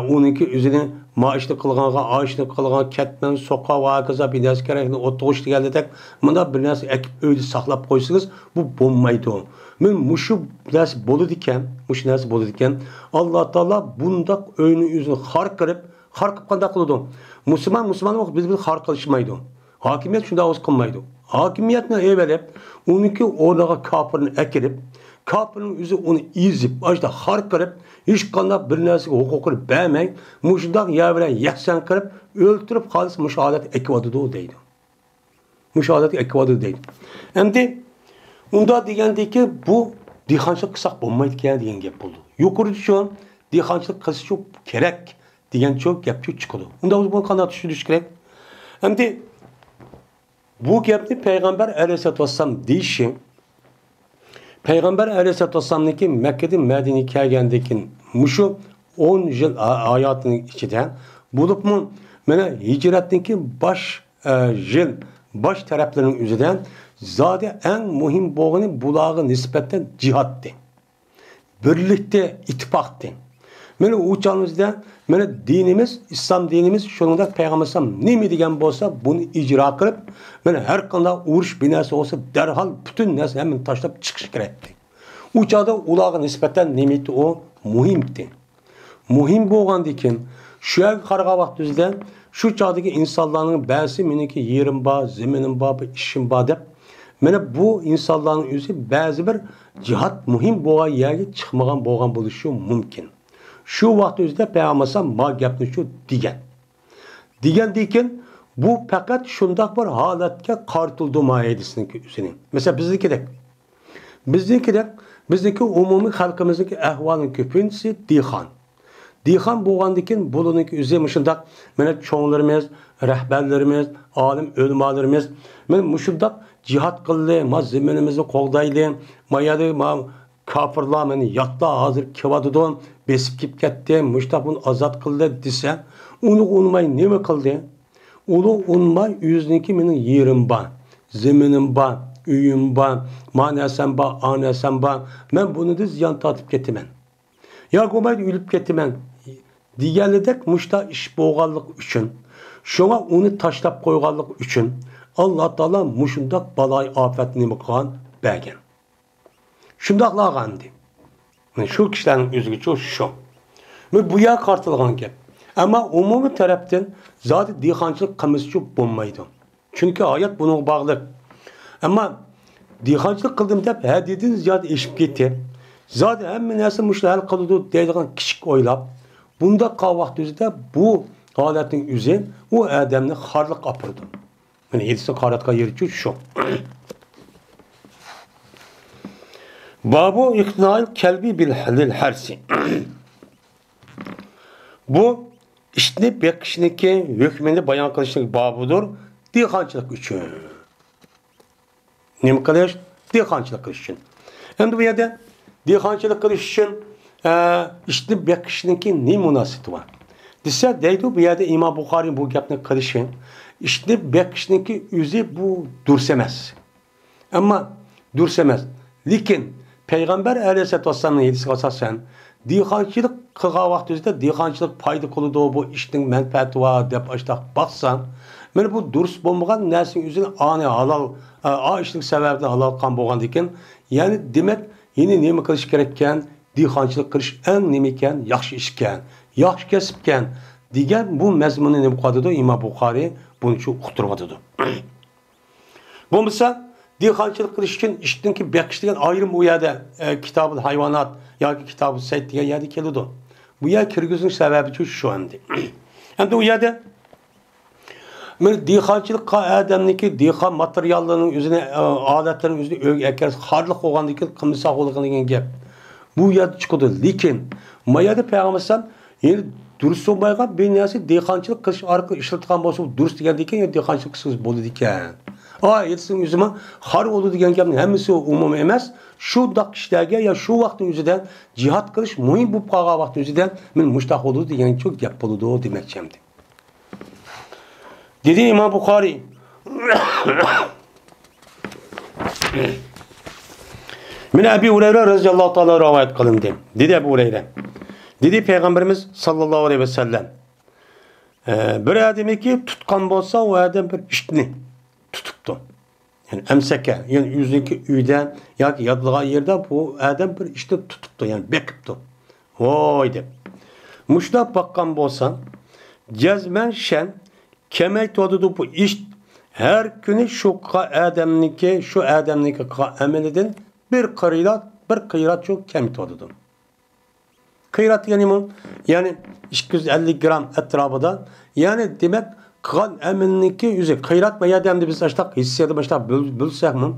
uniki o'zini maishni qilganga, oshni qilgan, ketman, soqa va kaza bir narsa kerakni o'tg'ish degandek, bunda bir narsa ekib uyda saqlab qo'ysangiz, bu bo'lmaydi. Men mushu narsa bo'ladi ekan, Alloh taolo bundaq uyni o'zini xor qilib qanday qiladi? Musulmon biz xor qilishmaydi. Hokimiyat shunday o'z qilmaydi. Hakimiyatni evelep, onunki orada kapırını ekirip, kapırın yüzü onu izip, açta har kırıp, hiç kandak bir nesine hukukunu beğenmeyin, muşundak yavren yeksen kırıp, öldürüp halis müşahadet ekvadıdı deydi. Müşahadet ekvadıdı deydi. Hem de, onda degende ki bu dehqonchilik qilsak bo'lmaydi ekan degan gap bo'ldi. Yuqorida shu dehqonchilik qilish çok kerak degan çok gap chiqadi. Unda biz buni qanday tushunish kerak? Hem de bu gapni Peygamber Aleyhisselatü Vesselam deyişi, Peygamber Aleyhisselatü Vesselam'daki Mekke'den Medine'ye kelgendeki muşu 10 yıl hayatının içinde bulup mu mene hicretteki baş taraflarının üzerinden zaten en mühim boğunu bulağı nispetten cihattı. Birlikte, ittifaktı. Mene uçağımızda mene dinimiz, İslam dinimiz şununda Peygamber Sallam ne degen bolsa bunu icra kılıp mene her kanda uğruş binası olsa derhal bütün narsa hemen taşlap çıkış gerekti. Uçağda ulağı nispetten nemeti o muhimdi. Muhim bolgandikin şu qarga vaqtımızda şu çağdaki insanların bazı meniki yerim ba, zeminim ba, işim ba dep mene bu insanların özü bazı bir cihat muhim bolgan yerge çıkmagan bolgan buluşu mümkün. Şu vaqt özde Peygamber ma gapni şu degan dekin bu fakat shundoq bir holatga qartildi moyedisining o'zini. Mesela bizniki umumiy xalqimizdagi ahvolning ko'pinchisi dehqon bo'lgandikin bularning o'zi shundoq mana cho'nglarimiz, rahbarlarimiz, olim o'lmalarimiz men shundoq jihad qildi, mazmunimizni qo'g'daydi, mayada kafirlar meni yatda hozir kevadidu, besib kep ketdi, mushtaq buni ozod qildi desa, uni unmay nima qildi? Uni unmay o'ziniki mening yerim bor, zeminim bor, uyim bor, manasam bor, onasam bor. Men buni ziyon tortib ketaman. Ya qo'maydi o'lib ketaman deganidek mushtaq ish bo'lganlik uchun, shunga uni tashlab qo'yganlik uchun Allah Taala muşundak balay afetini mıkan bəgən. Şundaqlağandı. Şu kişilerin üzgüçü şu. Bu yer kartılğan gep. Ama umumi taraftan zaten dehqonchilik qilmishchi bo'lmaydi. Çünkü hayat buna bağlı. Ama dehqonchilik qildim deb hadidin ziyod eshib ketdi. Zaten hamma narsa mushla hal qiladi deydigan kichik o'ylab, bunda qavvaqt o'zida bu holatning o'zi u odamni xorliq opirdi. Mana Edison qaratgan yeri şu. Babu iqtinail kelbi bil halil harsi. Bu işni bekişniki hükmünü bayan kılışlık babudur. Dehqonchilik üçün. Nima qilish? Dehqonchilik qilish uchun. Endi bu yerda dehqonchilik qilish uchun ishni bekishniki ne munosabati bor? Desa deydi bu yerda İmam Buxoriy bu gapni qilishi ishni bekishniki o'zi bu durus emas. Ammo durus emas. Lekin Peygamber Aleyhisselatü Vesselam'ın hadisiga asosan dehqonchilik qilgan vaqt o'zida dehqonchilik foyda qiladi bu ishning manfaati va deb ashtaq baqsan, mana bu durus bo'lmagan narsaning o'zini ani halol, ishning sababidan halol qilgan bo'lgan ekan, ya'ni demak, yeni nima qilish kerak ekan? Dehqonchilik qilish eng nima ekan? Yaxshi ish ekan, yaxshi kasb ekan degan bu mazmunni nima qiladi? İmam Buxoriy buni shu uqtiradi. Bo'lmasa dehqonchilik qilish uchun ishninki beqish degan ayrim u yerda Kitabul Hayvonot yoki Kitabul Sayd degan yerda keladi. Bu yer kirgizning sababi shu endi. Endi u yerda men dehqonchilik odamniki dehqon materiallarining o'zini odatlarining o'zini o'g'akar xorliq bo'lgandan keyin qilmasa bo'lgan degan gap. Bu yerda chiqadi. Lekin mayada payg'ambar yeni durust bo'lmagan bir narsa dehqonchilik qilish orqali ishlatgan bo'lsa durust degan ekan, dehqonchilik qilsangiz bo'ladi ekan. Yetsin yüzüme xor oldu degan gapning hammasi umumiy emas. Shu daq ishlarga ya shu vaqtning o'zida jihad qilish muhim bo'lib qolgan vaqt o'zida men mushtaq bo'ldi degan çok gap bo'ladi demoqchimdi. Dedi İmam Buxoriy. Mina Abi Hurayra radhiyallohu ta'ala rivoyat qilindi. Dedi Abu Hurayra. Dedi Peygamberimiz sallallohu aleyhi ve sellem. Bir adamiki tutqan bo'lsa, o adam bir ishni tutuptu. Yani emseke, yani yüzdeki üyden yoki yadılgan yerde bu adam bir işte tutuptu, yani bekiptu. Voy deb. Muşlab bakkan bolsan, cezmen şen kemey todudu bu iş her günü şu adamniki ameliden bir kıyrat çok kemey todudu. Kıyrat yani 250 gram etrafında, yani demek qilgan amalniki o'zi qiyrat va yadamni biz ashtaq hissiyatni boshlab bilsakmi,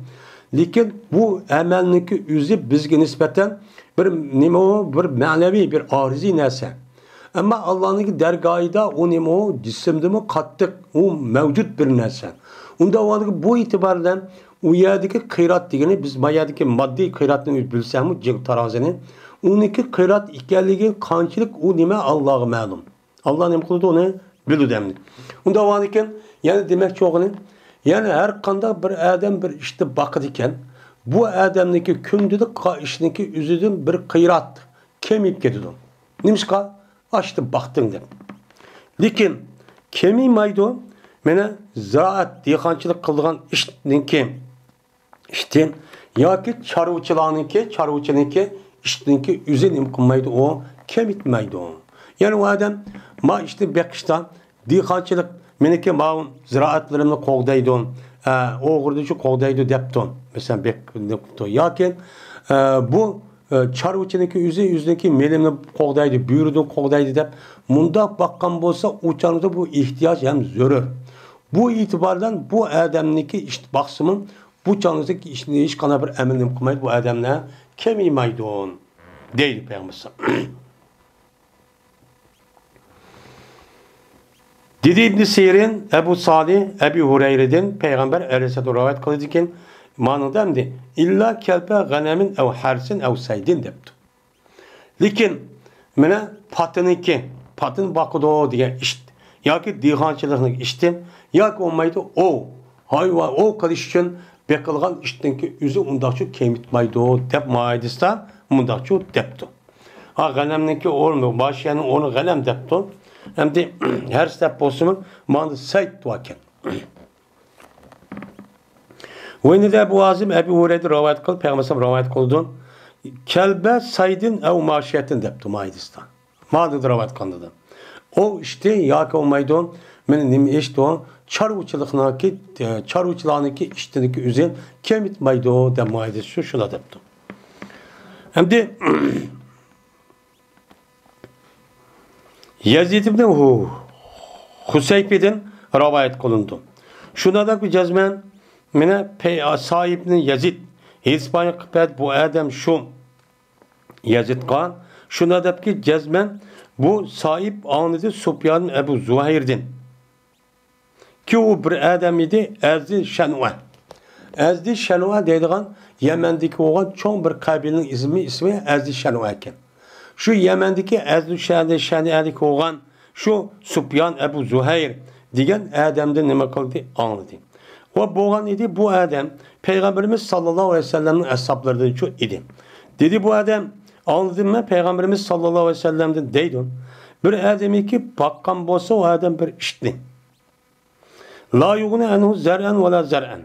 lekin bu amalniki o'zi bizga nisbatan bir nima bir ma'naviy bir oriziy narsa. Ammo Allohning dargohida u nima jismdimi qattiq u mavjud bir narsa. Unda bu e'tibordan u yerdagi qiyrat degani biz mayadagi moddiy qiyratni bilsakmi, jig tarozini, uniki qiyrat ekanligi qanchalik u nima Allohga ma'lum. Alloh nima qildi uni biludemli. Unda var iken, yani demek çoğunun, yani her kanda bir adam bir işte bakıd iken, bu adamdaki kündüdük işindeki üzüdün bir kıyrat, kemiyip gedidun. Neymiş ka? Açtı baktın dem. Lekin, kemimaydı, mene ziraat, dehqonchilik kıldığın işinki, işte, yoki çarvıçılığınki, işinki üzü neyim kılmaydı o, kemitmaydı o. Yani o adam, ma işte bekişten, dehqonchilik meniki ma'un ziraatlarimni qo'g'daydi, o'g'irlikni qo'g'daydi debdi. Masalan, bekto yoki bu chorvachilik o'zidagi melimni qo'g'daydi, buyurdi qo'g'daydi deb mundaq baqqan bo'lsa, o'chanda bu ehtiyoj ham zarur. Bu e'tibordan bu odamniki ish baqsimi bu chog'dagi ishni hech qanday bir amalni qilmaydi, bu odamlar kemimaydi deydi payg'ambar. Dedi İbn Sirin, Ebu Salih, Ebu Hureyre'den Peygamber Aleyhisselatü rivayet kılıcıken manada demdi. İlla kelpe ganemin ev harsin ev saydin depti. Lekin mene patın bakıdı o diye işt. Yoki dehqonchilikning ishti, yoki olmaydi o. Hayvan o qilish uchun bekilgan ishdinki o'zi undaqcha kemitmaydi deb maydisda mundaqcha depti. Ha ganemniki o'rni, boshyaning o'rni ganem depti. Hem de her step olsun, manda sayt vaken. Ve ne de bu azim Ebu Hureyre rivayet kıldı, Peygamber rivayet kıldı. Kelbe saydın ev maşiyetin deptu Maidistan. Madıdır rivayet kıldı. O işte ya ki olmaydı benim işte o çarvıçılığındaki işteki üzerine kemit maydı o de Maidis şu şuna deptu. Hem de Yazid ibn Huseyf'den rivayet kılındı. Şuna da bir cezmen mine sahibinin Yazid İspanya kıpet bu Adem şu Yazid kan şuna da ki cezmen bu sahip anıdı Sufyan Ebu Zuhair'din ki o bir Adem idi Ezdi Şenua. Ezdi Şenua dediğin Yemen'deki olan çok bir kabilenin ismi Ezdi Şenua iken. Şu Yemen'deki Ezdi Şenua'daki olan şu Sufyan Ebu Zuhair diyen Adem'de ne kıldı anladı. O boğan idi bu Adem Peygamberimiz sallallahu aleyhi ve sellem'in hesaplarından çok idi. Dedi bu Adem anladın mı Peygamberimiz sallallahu aleyhi ve sellem'den deydin. Bir Adem'i ki bakkan bolsa o Adem bir işti. La yuğne enhu zer'en ve la zer'en.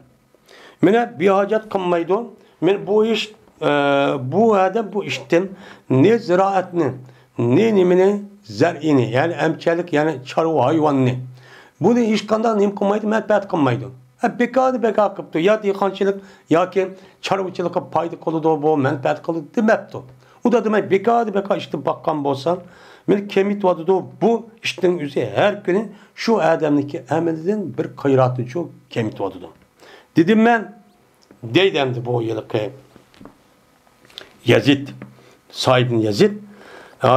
Mine bir hacet kılmaydı. Men bu iş bu Adem bu işten ne ziraatini ne nimini zer'ini yani emçelik yani çarı hayvanını. Bunu iş kandan nim kılmaydı menfaat kılmaydı. Beka kıptı. Ya dehqonchilik yoki chorvachilikqa foyda qiladi bu manfaat qiladi demabdi. U da demak beka ishni boqqan bo'lsam, men kemityapti bu ishning o'zi har kuni shu odamniki amalidan bir qiyrati shu kemityapti. Dedim men deydimdi bu yilqi Yazid sahibin Yazid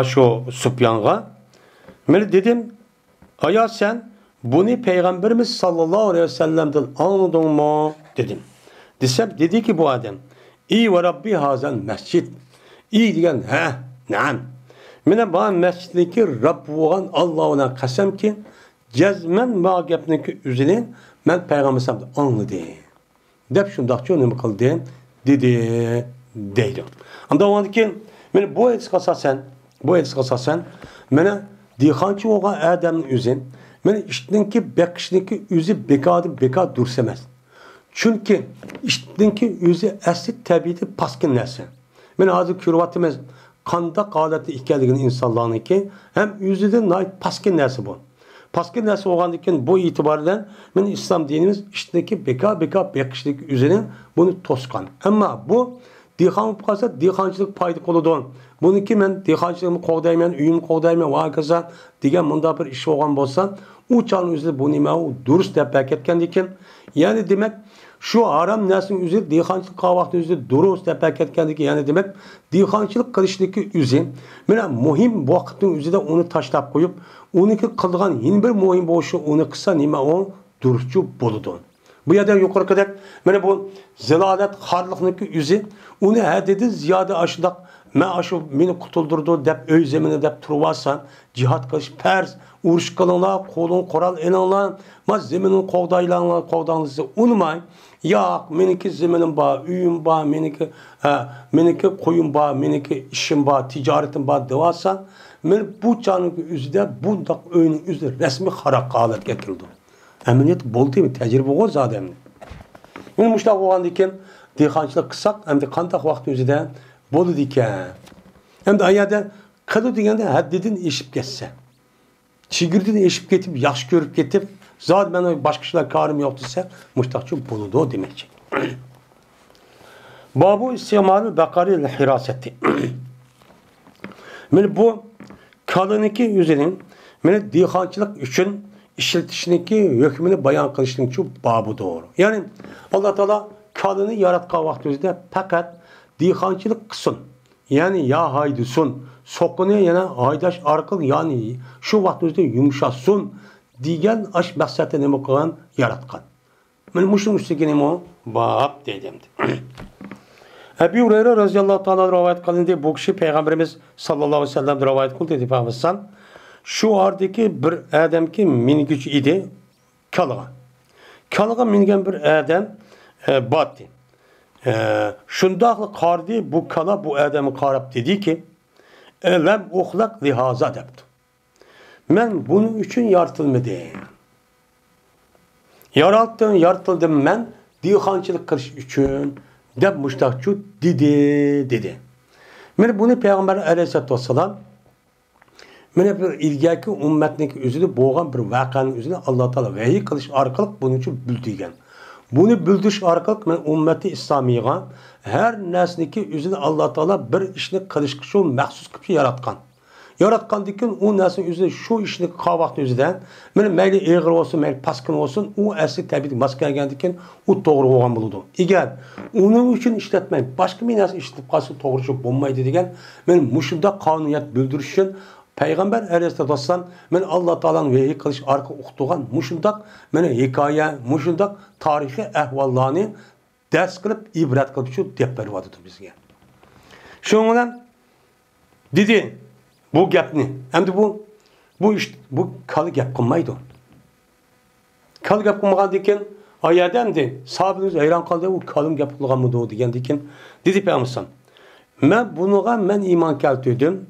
şu Sufyan'a men dedim aya sen bunu Peygamberimiz sallallahu aleyhi ve sellem'den anladın mı dedim. Desem dedi ki bu adam İyi ve Rabbi hazel mescid. İyi diyen naam. Mene bana mesciddeki Rabbi olan Allah'ına kasem ki cezmen mağgebneki üzerine ben Peygamber sallallahu anladım. Dep şundak çok ne kıldı dedi deydi. Anda o ki mene bu edis kasasen mene dehqonchi olan adamın üzerine men iştinki bekiştinki üzü beka dursemez. Çünkü iştinki üzü asli tabiati paskin narsa. Men hazır kürvatımız qandaq holatda ekanligini insonlarniki hem yüzüden nayt paskin narsa bu. Paskin narsa olgandan bu itibardan men İslam dinimiz iştindeki beka bekiştinki üzerine bunu toskan. Ama bu dehqon bo'lsa dehqonchilik foyda qiladi. Buniki men dehqonchilikni qo'g'dayman, uyimni qo'g'dayman va hokazo degan munda bir ish bo'lgan bo'lsa, u chog'ning o'zida bu nima u durust deb ketgan ekan. Ya'ni demak, shu harom narsaning o'zi dehqonchilik qilgan vaqtda o'zida durust deb ketgan ekan. Ya'ni demak, dehqonchilik qilishniki o'zi mana muhim vaqtning o'zida uni tashlab qo'yib, uniki qilgan yana bir muhim bo'lishi uni qilsa nima u durustchi bo'ladi. Bu yerda yuqorqidek mana bu zilolat xorliqniki o'zi uni haddidan ziyoda ashundoq men shu meni qutuldurdi deb uy zemini deb turib olsan jihad qilish farz urush qilinglar qo'lin qurol elinglar men zeminni qo'g'danglar unmay yo'q meniki zeminim bor uyim bor meniki qo'yim bor meniki ishim bor tijoratim bor deb olsan men bu jonning o'zida bundoq uyning o'zida rasmiy xaroqqa holatga keldi. Əməliyyat bo'ldimi? Təcrübə o zadəmni. Mən müştaq olğandı ikən dehqonchilik qilsaq, həm də qandaq vaqt özüdə bo'ladi ekan. Həm də ayada qildi degəndə həddidən eşib ketsə. Chigirdən eşib ketib, yaxşı görüb ketib, zat mən başqa işlər karım yox desə, müştaqçı bo'ladi o deməkdir. Babu istimalı baqari hirasəti. Mən bu kadınki üzerinin mən dehqonchilik üçün işletishniki hükmünü bayan qilishning şu babı doğru. Yani Allah Teala kadını yaratgan vaqtida fakat dehqonchilik qilsin. Yani ya haydusun, soqini yana haydash orqali yani şu vaqtida yumshatsin degan ash maqsadda nima qilgan yaratgan. Men mushun ustiga nima bab dedim. Ebu Hureyre radhiyallohu ta'ala rivoyat qilindi bu kishi Peygamberimiz sallallohu alayhi vasallam rivoyat qildi dedi Peygamber şu ardaki bir adam ki mingüç idi kalığa. Kalığa mingen bir adam battı. Şundaqlı qardı bu kala bu adamı qarab dedi ki lem uxlaq lihaza debdi. Men bunun üçün yaratılmadım. Yaratıldım men dehqonchilik qilish uchun deb mushtaqchu dedi. Mana buni payg'ambar alayhissalatu vassalam mana bir ilgaki ummatniki o'zida bo'lgan bir voqeani o'zida Alloh taolo vahiy qilish orqali buning uchun bildirgan. Buni bildirish orqali men ummati islomiyga har narsaniki o'zida Alloh taolo bir ishni qilishga shu maxsus qilib yaratgan. Yaratgandan keyin u narsa o'zida shu ishni qavaqni o'zidan mana mayli eg'ir bo'lsin, mayli paskin bo'lsin, u asli tabiiy mos kelgandan keyin u to'g'ri bo'lgan bo'ladi. Agar uning uchun ishlatmay boshqa bir narsa ishlatib qolsa to'g'ri bo'lmaydi degan men mushunda qonuniyat bildirish uchun Payg'ambar alayhissalatu vassalam men Alloh taolaning vahiy qilish orqali o'qitilgan mushundaq meni hikoya, mushundaq tarixiy ahvollarni dars qilib, ibrat qilib shu deb beryapti bizga. Shuning bilan dedi bu gapni. Endi bu ish bu kal gap qilmaydi. Kal gap qilmagandan keyin oyada endi sahabimiz hayron qoldi, u kalım gap qilganmidi degandan keyin dedi Payg'ambar: "Men bunuga men iymon keltirdim.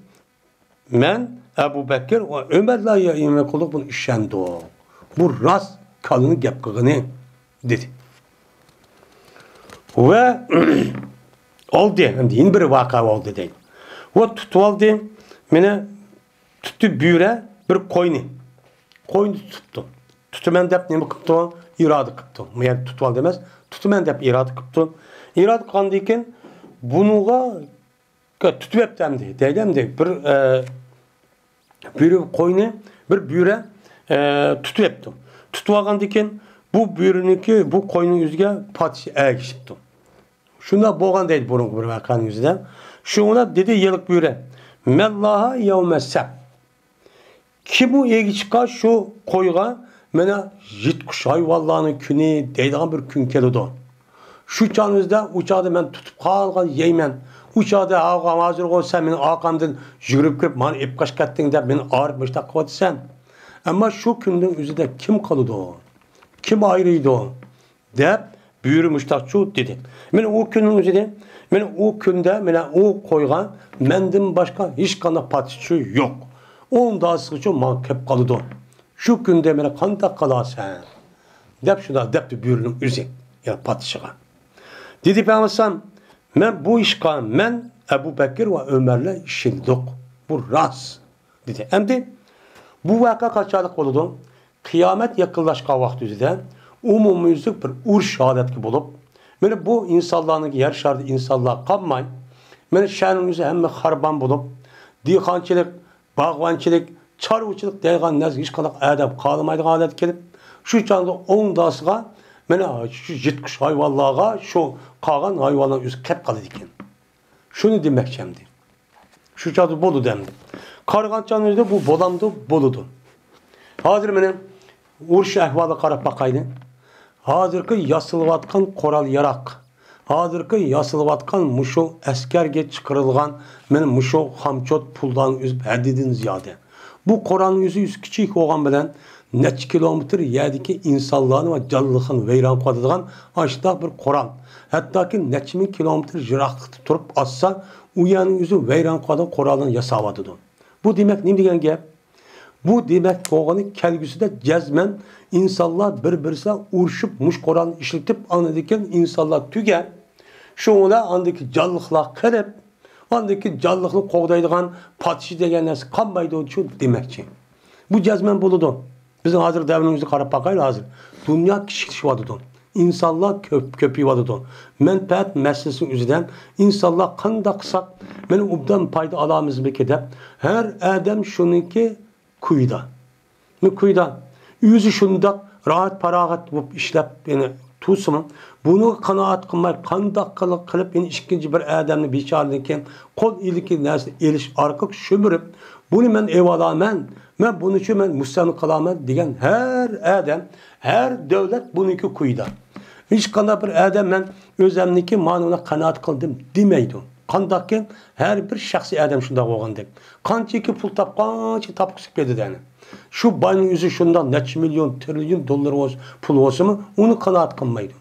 Men Abu Bakr ve Ömer'la iman qilib buni ishondim. Bu rost kalını gap qilgani" dedi. Ve oldu. Endi yeni bir voqea oldu deydi. Ve tutib oldi. Meni tuttu büyre bir koyni. Koyni tuttu. Tutumen dep nemi qipti? İradı qipti. Yani tutib oldi emas. Tutumen dep iradı qipti. İradı qandikin bunuga tutib eptemdi. Deylemdi. Bir koyni bir büyre tutib epti. Tutib olgandikin bu büyreniki bu koynin yüzüge patiş ergişipti. Şunda boğan deydi bunun bir vakanın yüzüden. Şuna dedi yıllık büyre. Mellaha yevmesseb. Kim bu egi çıkar şu koyga mena jitkuş hayvallarının günü deydiğen bir gün kelidi. Şu canınızda uçağı ben tutup kalgan yeymen. Uçağı ağam hazır olsa benim ağamdan yürüp kirip bana ip kaç kettin de beni ağrıp müştak kıvat sen. Ama şu günden üzerinde kim kalıdı o? Kim ayrıydı o? Deyip büyürü müştakçı dedi. Ben o günün üzerinde men o günde mena o koygan mendin başka hiç kana patişi yok. Onda sıkıcı man kep kalıdı. Şu günde mena kanta kalasen. Dep şuna dep de büyürünün üzü. Yani patişiga. Dedi Peygamber men bu işka men Ebu Bekir ve Ömer'le işindik. Bu rast. Dedi. Hem de bu vaka kaçalık oldu. Kıyamet yakınlaşkan vakti üzerinde umumuzluk bir urş adetki bulup meni bu insanların yer şartı insanlar kalmay. Meni şanımızı hem harban bulup, dehqonchilik, bağvanchilik, çarvıçılık deygan narsa hiç kadar adam kalmaydı adet kelip, şu çağda 10 dasıga meni şu jitkuş hayvanlarga şu qalgan hayvanlar yüz kep kalıdı ekan. Şunu demekçemdi. Şu çağda bolu demdi. Qarğançanızda bu bolamdı boludu. Hazır meni uruş ahvalı qarab bakaydı. Hazırkı yasılıvatkan koral yarak. Hazırkı yasılıvatkan muşu askerge çıkarılgan men muşu hamçot puldan üzüp hədidin ziyade. Bu Koranın yüzü yüz küçük olan bilen neçə kilometr yerdeki insanların ve canlılığın veyran qadılgan aşağıda bir Koran. Hatta ki neçə min kilometr jiraklıkta turup atsa uyanın yüzü veyran qadılgan Koran'ın yasavadıdı. Bu demek ne degen gep? Bu demek oğanın kelgüsü de cezmen insanlar birbirine uruşup muş Koran işletip anladıkken insanlar tüger. Şuna andaki canlılıklar kırıp andaki canlılıkını qoğdaydıgan patişi degen nersi kanmaydı o için demekçi. Bu cezmen buludu. Bizim hazır devrimizi qarab bakayla hazır. Dünya kişileşivadıdı. İnsanlar köpüyvadıdı. Menfaat meselesinin üzerinden insanlar kanda kısak beni ubdan payda alamız bekede her adam şununki kuyda. Kuyda. Yüzü şunda rahat parahat bu işlep beni tutsun. Bunu kanaat kılmay kandakkalık kılıp beni ikinci bir adamını biçardıkken kol iliki nersi eliş arkık şömürüp bunu men evalamen men bunu için men müstahını kalamen diyen her adam her devlet bununki kuyda. Hiç kana bir adam men özemniki manına kanaat kıldım demeydi. Kandakken her bir şahsi adam şunda olgan dep. Kançaki pul tapqançı tapqı sıkpedi deni. Şu bayının yüzü şundan neç milyon, trilyon dolar pul olsa mı onu kanaat kılmaydı.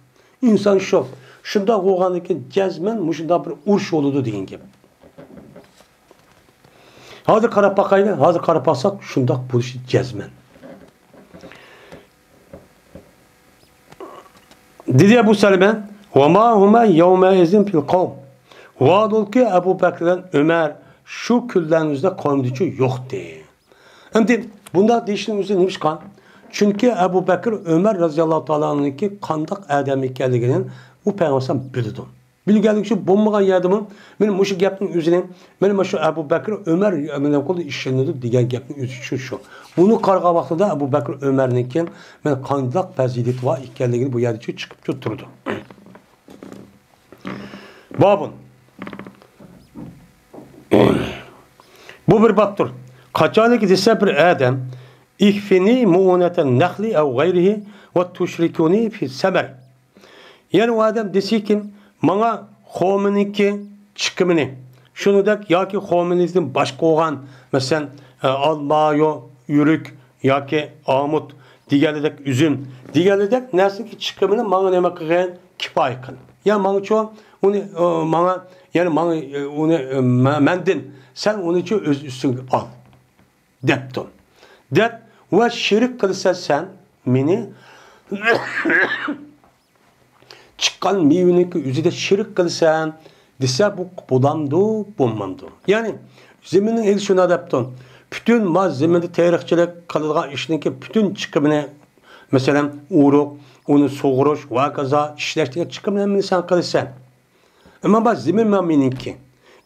İnsan şu. Şunda olgandaki cezmen muşunda bir urş oludu deyin gibi. Hazır qarab bakayla, hazır qarab baksak şunda bu işi cezmen. Dedi Ebu Seleme وَمَا هُمَا يَوْمَئِذٍ فِي الْقَوْمِ Vaadol ki Ebu Bekir'den Ömer şu küllerinizde kavimdiçi yoktu. Şimdi bunda değiştiğinin üzerine neymiş kan? Çünkü Ebu Bekir Ömer radıyallahu ta'ala'nın ki kandak adamı geldiğinin bu peygamber bildi. Bilgelik şu bombagan yardımın benim şu gapning üzerine benim şu Ebu Bekir Ömer benim kolu işlenirdi diyen gapning üzerine şu. Bunu karga vaxtida Ebu Bekir Ömer'ninki ben kandak fazilet var ikkenligini bu yerde çıkıp tutturdu. Babın bu bir baptır. Kaçanlık dese bir adam ihfini mu'uneten nehli ev gayrihi ve tuşrikuni fi semer. Yani o adam dese ki bana xomininki çıkımını şunu da ya ki xominizden başka olan mesela alma yürük ya ki amut diğerledek üzüm diğerledek nasıl ki çıkımını bana ne bakın kifayet kıl. Ya bana çoğu onu bana yani bana onu mendin sen onu için öz üstün al. Depton. Dep ve şirk kılsa sen meni çıkan meyvenin yüzüde şirk kılsan dese bu bulandı bulmandı. Yani zeminin el şuna depton. Bütün malzemede tarihçilik kıldığı işindeki bütün çıkımını mesela uğruk, onu soğuruş, vakaza, işleştiği çıkımını sen kılsan. Ama bak zemin mamininki.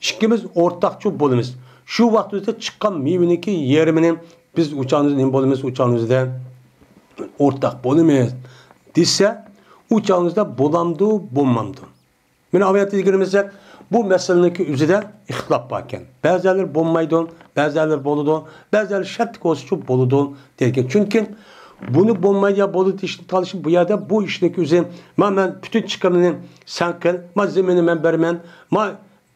İkimiz ortakçı bolumuz. Şu vaktimizde çıkan meyveninki yeriminin biz uçağımızın bolumuz uçağımızda ortak bolumuz dese uçağımızda bulandı bulmandı. Beni ameliyat ilgilenmezsek bu meseleninki üzerinde ihtilaf varken. Bazıları bulmaydı, bazıları boludu, bazıları şartlık olsun boludu derken. Çünkü bunu bulmayla boludu işini çalışıp bu yerde bu işindeki üzerinde ben bütün çıkanını sen kıl, malzemeni ben vermem,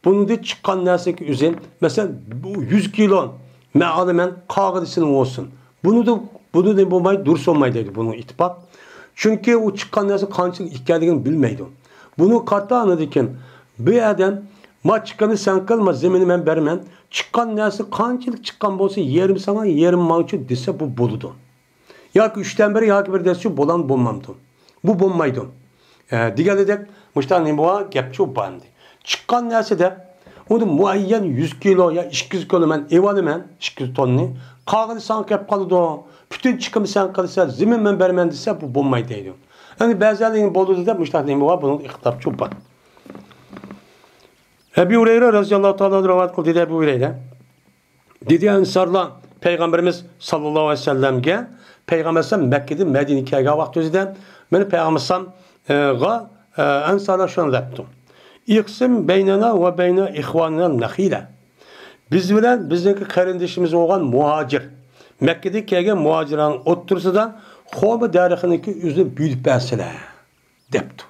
bunu da çıkan nerseki üzerinde mesela bu 100 kilo mealimen kağıdısının olsun. Bunu da bulmayı dursun olmaydı bunu itibak. Çünkü o çıkan neresi kançılık hikayelerini bilmeydi. Bunu kartta anladıkken bir adam ma çıkanı sen kılma zemini ben vermem. Çıkan neresi kançılık çıkan olsa yerim sana yerim mançı dese bu buludu. Ya ki üçten beri ya ki bir dese bolan bulmamdı. Bu bulmaydı. Diğer dedek müştahane bu gepçi bandı. Çıkan neresi de onu muayyen 100 kilo ya 200 kilo ben evalı ben 200 tonni. Kağıdı sana kep kalıdı. Bütün çıkımı sen kalırsa zemin ben vermem dese bu bulmaydı. Yani bazılarının boludu da müştahane bu bunun ihtilafçı var. Ebu Hureyre radıyallahu ta'ala rivayet kıldı dedi Ebu Hureyre. Dedi Ensarla Peygamberimiz sallallahu aleyhi ve sellem'ge Peygamberimiz Mekke'de Medine'ye vakti özüden beni Peygamberimiz Ensarla şunu yaptım. İksim beynena ve beyne ihvanına nahile. Biz bilen bizdeki kardeşimiz olan muhacir. Mekke'de kelgen muhacirlerin otursadan Xoba darixiniki üzü büyüdüp bəsile. Depti.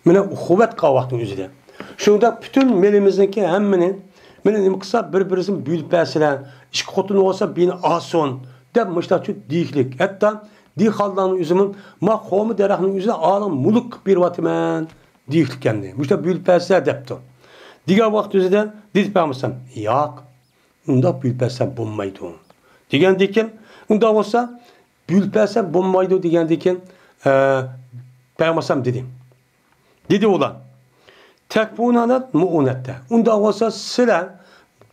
Mene kuvvet kavaqtın üzüde. Şunda bütün melimizdeki hemminin mene kısa birbirimizin büyüdüp bəsile. İşki kutunu olsa beni ason. Dep mıştaçı diyiklik. Hatta diyikhallarının üzümün ma Xoba darixinin üzüde alın muluk bir vatimen diyiklik kendi. Mışta büyüdüp bəsile depti. Diğer vakti üzüde didip bəmisem. Yok. Onda büyüdüp bəsile bulmaydı. Digen dikim. Onda olsa Bülpelse bulmaydı diyendeki Peygamberim dedim. Dedi olan. Tekfunanat mu'unette. Onda olsa sıra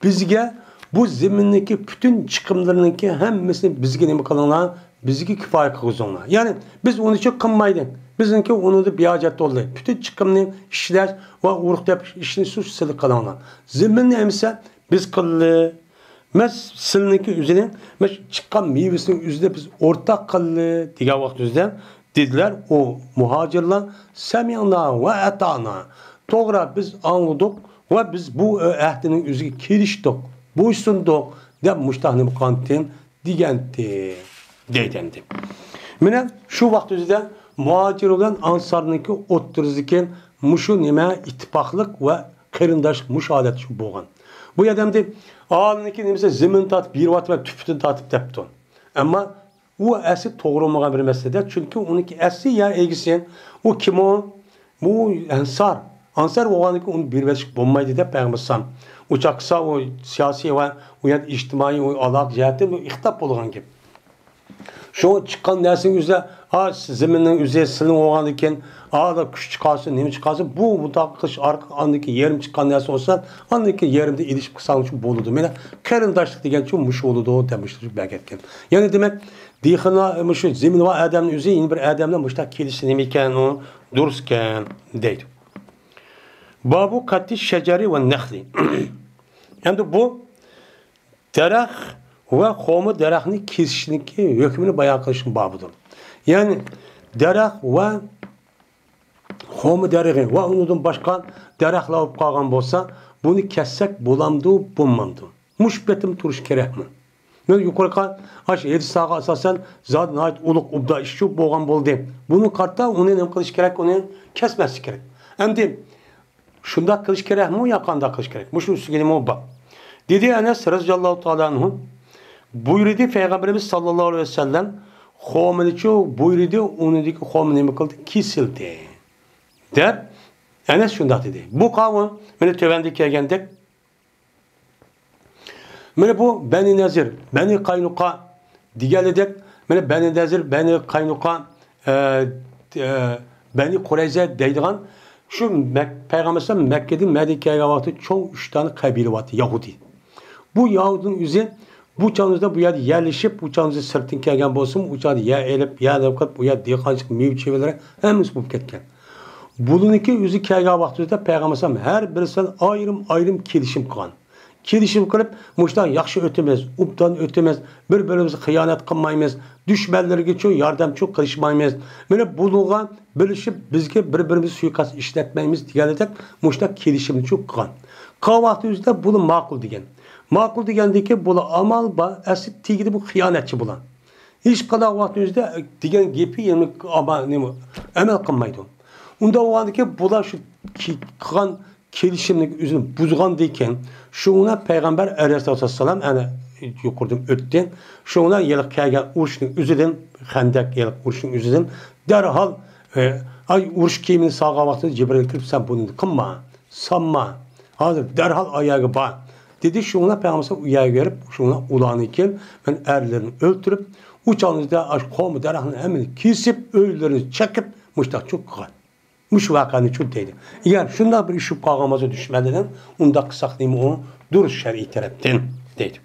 bizge bu zemindeki bütün çıkımlarındaki hemmisini bizge ne kalanlar bizge kifayet kılızonlar. Yani biz onu çok kınmaydık. Bizimki onu da bir hacet oldu. Bütün çıkımını işler ve uğrukta işini suç sılı kalanlar. Zeminin emse biz kıllı. Mes silniki üzerine mes çıkan meyvesinin üzerinde biz ortak kıllı diye vakit üzerinde dediler o muhacirler semiyana ve etana. Doğru biz anladık ve biz bu ehdinin üzerine kiriştik. Bu sunduk de müştahni kantin diyendi. Deydendi. Mine şu vakit üzerinde muhacir olan ansarniki oturuzdaki muşu nime ittifaklık ve kırındaş müşahadet şu boğan. Bu adamda ağalındaki mesela zemin tatıp bir vat ve tüpütün tatıp tepti. Ama o esi doğru olmayan bir mesele. Çünkü onunki esi ya ilgisi o kim o? Bu Ansar. Ansar oğlanınki onu bir veşik bulmaydı da Peygamber'san. Uçaksa o siyasi ve o ya içtimai o alak cihette bu ihtap olan gibi. Şu çıkan dersin yüzde Ha zeminin üzeri silin olgan iken, da kuş çıkarsın, nemi çıkarsın, bu da kış andaki yerim çıkan nesi olsa, andaki yerimde ilişip kısan için boludu. Mene kerindaşlık degen için muş oludu demiştir belki etken. Yani demek, diyxina şu zemin ve adamın üzeri yeni bir adamla muşta kelişi nemiken o durusken deydi. Babu kati şeceri ve nehli. Yani bu derek ve komu derekini kesişinki hükmünü bayağı kılışın babıdır. Yani derek ve komu dereği ve ondan başka derekle olup kalgan olsa bunu kessek bulamdı, bulmamdı. Muşbetim turuş gerek mi? Ben yukarıda aş 7 sağa asasen zaten ait uluk ubda işçi boğan boldu. Bunu kartta onun hem kılış gerek, onu kesmesi gerek. Hem de şunda kılış gerek mi, yakanda kılış gerek. Muşun üstü o bak. Dedi Enes radıyallahu ta'ala anhu buyurdu Peygamberimiz sallallahu aleyhi ve sellem Xomeniço buyurdu onu dedi ki Xomeni mi kıldı? Kesildi. Der Enes şunda dedi. Bu kavim beni tövendeki geldik. Mene bu Beni Nezir, Beni Kaynuka diyeledek. Mene Beni Nezir, Beni Kaynuka Beni Kureyze deydiğen şu Peygamber Mekke'de Medike'ye vakti çok 3 tane kabile vardı Yahudi. Bu Yahudinin yüzü bu çağınızda bu yerde yerleşip bu çağınızda sırtın kelgen bolsun, bu çağda ya elip ya davkat bu ya diyakancık meyve çevirlere hemiz bu ketken. Bununki yüzü kelgen vaxtında Peygamber her birisinden ayrım kelişim kılan. Kelişim kılıp muştan yaxşı ötemez, uptan ötemez, birbirimize hıyanet kılmayımız, düşmanları geçiyor, yardım çok kılışmayımız. Böyle buluğa birleşip bizge birbirimizi suikast işletmeyimiz diyelerek muştan kelişimini çok kılan. Kahvaltı yüzde bunu makul diyen. Makul degandeki bu amal ba asit tigidi bu hıyanetçi bulan. Hiç kadar vaxtınızda degen gepi yemek ama ne mi? Emel kılmaydı. Onda o andaki bula şu kılan kelişimlik üzüm buzgan deyken şuna Peygamber Aleyhisselam yani yukurdum ötten şuna yelik kelgen uruşun üzüden Xendek yelik uruşun üzüden derhal ay uruş kiyimini sağa vaxtında Cibril kirip sen bunu kılma, sanma. Hazır derhal ayağı bağ. Dedi şuna Peygamber'e uyağı verip şuna ulanırken ben erlerini öldürüp uçağınızda aşk komu derahını hemen kesip ölülerini çekip muştak çok kılar. Muş vakanı çok deydi. Eğer şunda bir işi kağamaza düşmeden onda kısaklayayım onu duruş şer'i taraftan deydi.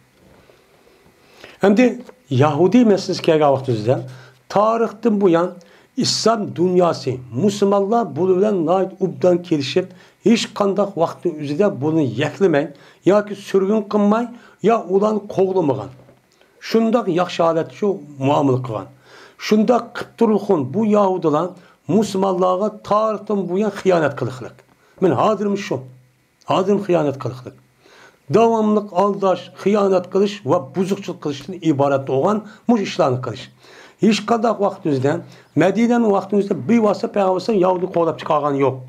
Hem de Yahudi meselesi kega vaxtımızda tarihten bu yan İslam dünyası Müslümanlar bulunan nait ubdan gelişip hiç kandak vakti üzerinde bunu yeklemeyin ya ki sürgün kılmay ya ulan kovlamagan. Şundak yaxşı alet şu muamele kılan. Şundak kıptırılkın bu Yahudiler Müslümanlığa tarihten bu yan hıyanet kılıklık. Ben hazırım şu. Hazırım hıyanet kılıklık. Devamlık aldaş, hıyanet kılış ve buzukçuluk kılıştan ibaret olan muş işlerini kılış. Hiç kadar vaktimizde, Medine'nin vaktimizde bir vasıta Peygamber'in Yahudi kovlap çıkargan yok.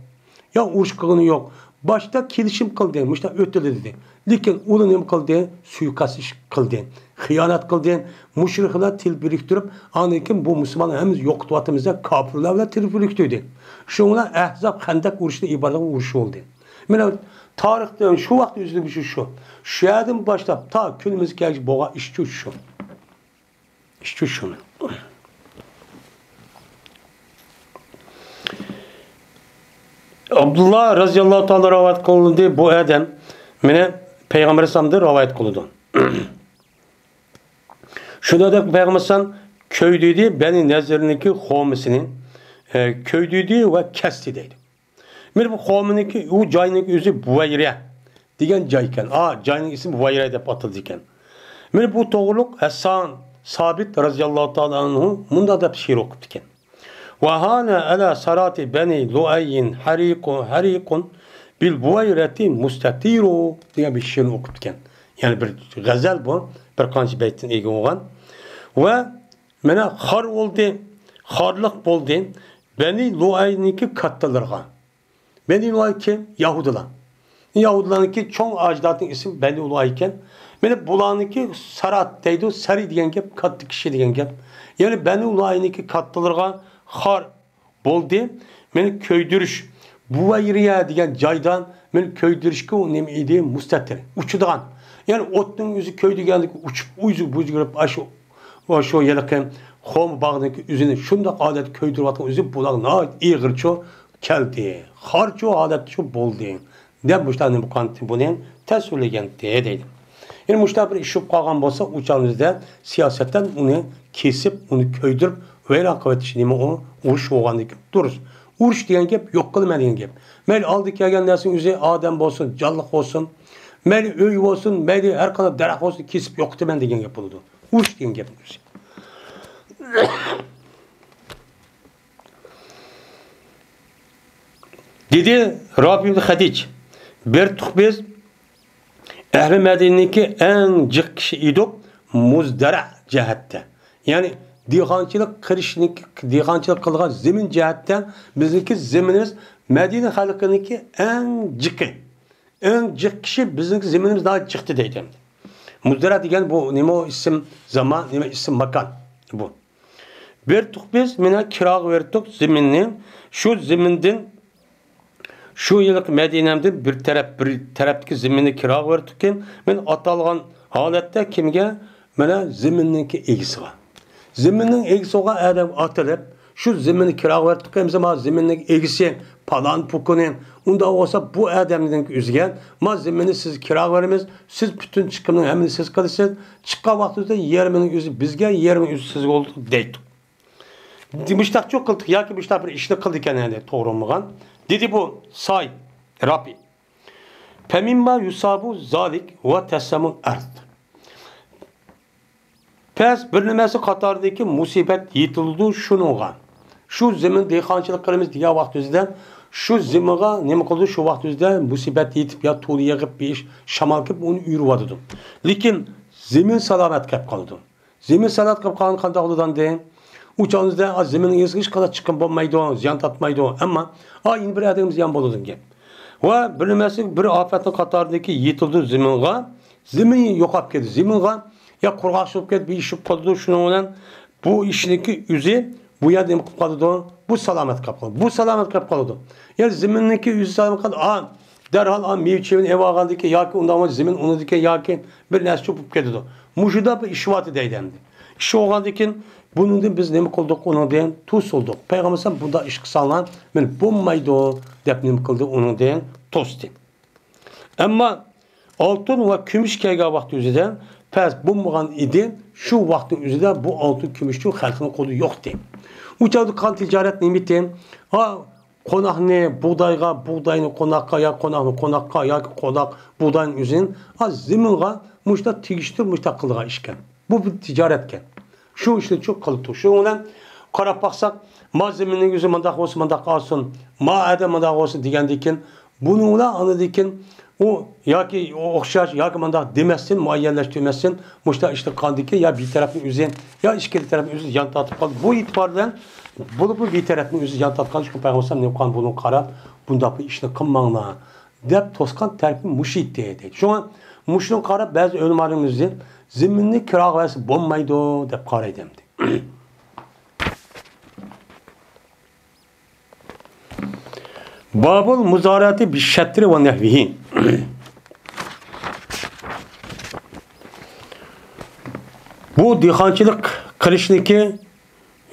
Ya uruş kılını yok. Başta kilişim kıldı, müşte ötüldü dedi. Lakin ulunum kıldı, suikast iş kıldı. Hıyanet kıldı, müşrikler til biriktirip, anlayın bu Müslümanlar hem yok tuvatımızda kapırlarla til biriktirdi. Şuna Ahzab Xendek uruşda ibadet uruş oldu. Yani tarihte şu vakti üzülü bir şey şu. Şehadın başta ta külümüz gelmiş boğa işçi şu. İşçi şunu. Abdullah radıyallahu ta'ala rivayet kılındı bu adam mene Peygamber Aleyhisselam'da rivayet kılındı. Şurada da Peygamber Aleyhisselam köydüydü Beni Nezir'indeki homisinin köydüydü ve kesti deydi. Mene bu hominiki o cayındaki yüzü Buvayre diyen cayken. Cayının ismi Buvayre deyip atıldı iken. Mene bu doğruluk Hasan Sabit radıyallahu ta'ala anhu bunda da bir şiir okudu iken. وَهَانَ عَلَى سَرَاتِ بَنِي لُؤَيِّنْ حَرِيقٌ بِالْبُوَيْرَةِ مُسْتَتِيرُ diye bir şiir okutken. Yani bir gazel bu. Bir kançı beytin ilgi olan. Ve mena xar oldu. Xarlık oldu. Beni Lu'ay'nınki kattalarga. Beni Lu'ay kim? Yahudiler. Yahudilerinki çoğun acdatın isim Beni Lu'ayken. Mene bulanınki sarat deydi. Sari diyen gep, kattı kişi diyen gep. Yani Beni Lu'ay'nınki kattalarga xar boldu. Men köydürüş Buvayriya degan joydan men köydürüşke o nima edi mustatir uçudigan. Yani otning o'zi köy degandek uçup uyzu buzgirib ashu yalakan Xom bağdaki üzünü şundaq adet köydürüp atqan üzü bulaq nayt iğirço keldi. Xarço adet şu boldi. Dep muştani bu kanti bunu təsvirlegen deydi. Yani muşta bir iş qalğan bolsa uçağınızda siyasetten onu kesip onu köydürüp veyran kuvvet işini o uruş olğandık durur. Uruş diyen gep yok qılmayan gep. Mel aldık kelgen dersin üzü adam bolsun, canlıq olsun. Mel öy olsun, mel her kadar daraxt olsun kesip yoktu ben degen gep buldu. Uruş diyen gep. Dedi Rabi ibn Hadic bir biz Ehli Medine'deki en cık kişi idik muzdara cihette. Yani dihançılık kılgan zemin cihetten bizimki zeminimiz Medine halkındaki en cık kişi bizimki zeminimiz daha cıktı deydim. Muzdara diyen bu nemo isim zaman, nemo isim makan bu. Verdik biz mine kira verdik zeminini. Şu zeminden şu yıllık Medine'mde bir taraftaki zemini kira verdik. Men atalgan halette kimge? Mene zemininki egisi var. Zeminin egisi olan adam atılıp şu zemini kira verdik. Ama zeminin egisi palan pukunin. Onda olsa bu adamın üzgen. Ma zemini siz kira verimiz. Siz bütün çıkımın hemini siz kalırsınız. Çıkan vaxtında yerimin üzü bizge, yerimin üzü siz oldu deydik. Müştak çok kıldık ya ki müştak bir işle kıldık yani doğrulmağın. Dedi bu say Rabbi. Femimma yusabu zalik ve tessamun ard. Pes birlemesi Katar'daki musibet yitildi şununla. Şu zemin dehançılık kılımız diye vaxtımızda şu zemiga ne kıldı şu vaxtımızda musibet yitip ya tuğlu yağıp bir iş şamal kıp onu yürüvadıdım. Lakin zemin salamet kıp kaldı. Zemin salamet kıp kalan kandı oldudan deyin. Uçağınızda az zeminin iyisi hiç kadar çıkın bulmaydı, ziyan tatmaydı. Ama yine bir adamımız ziyan buludun ki. Ve bilinmesi bir afetin Katar'daki yitildi zeminga, zemini yokap geldi. Zeminga ya kurgaçlık geldi, bir iş yapıldı şunu olan bu işindeki üzü bu yadım kaldı, bu salamet kapıldı. Bu salamet kapıldı. Yani zemindeki üzü salamet kaldı. Derhal mevçevin ev ağandaki ya ki ondan zemin onundaki ya ki bir nesli yapıp geldi. Muşuda bir işvatı deydemdi. İşi oğandaki bunun da biz ne mi kıldık onun diyen tuz olduk. Peygamber sen bunda iş kısalan ben bombaydı dep ne mi kıldı onun diyen tosti. Ama altın ve gümüş kayga vakti üzerinde pes bombagan idi şu vaktin üzerinde bu altın gümüşçü halkının kolu yoktu. Uçadı kan ticaret nimeti konak ne buğdayını konakka ya konakını konakka ya konak buğdayın üzerinde az zeminga muşta tigiştir muşta kılga işken. Bu bir ticaretken. Şu işte çok kalıptı. Şu olan karab baksak malzemenin yüzü mandak olsun mandak olsun maade mandak olsun digendiyken bununla anladıyken o ya ki o okşar ya ki mandak demezsin muayyenleştirmezsin muşta işte kandiki ya bir tarafın üzerine ya işkili tarafın üzerine yan tatıp kaldı. Bu itibarla bu bir tarafın üzerine yan tatıp kaldı. Çünkü Peygamber ne kan bunun karab bunda bir işte kımmanla dep toskan terpi muşit deydi. Şu an muşun karab bazı ölümlerimizin zeminni kira versi bombaydı dep qaraydemdi. Babul muzarati bi şettri ve nehvihin. Bu dihançılık kılışniki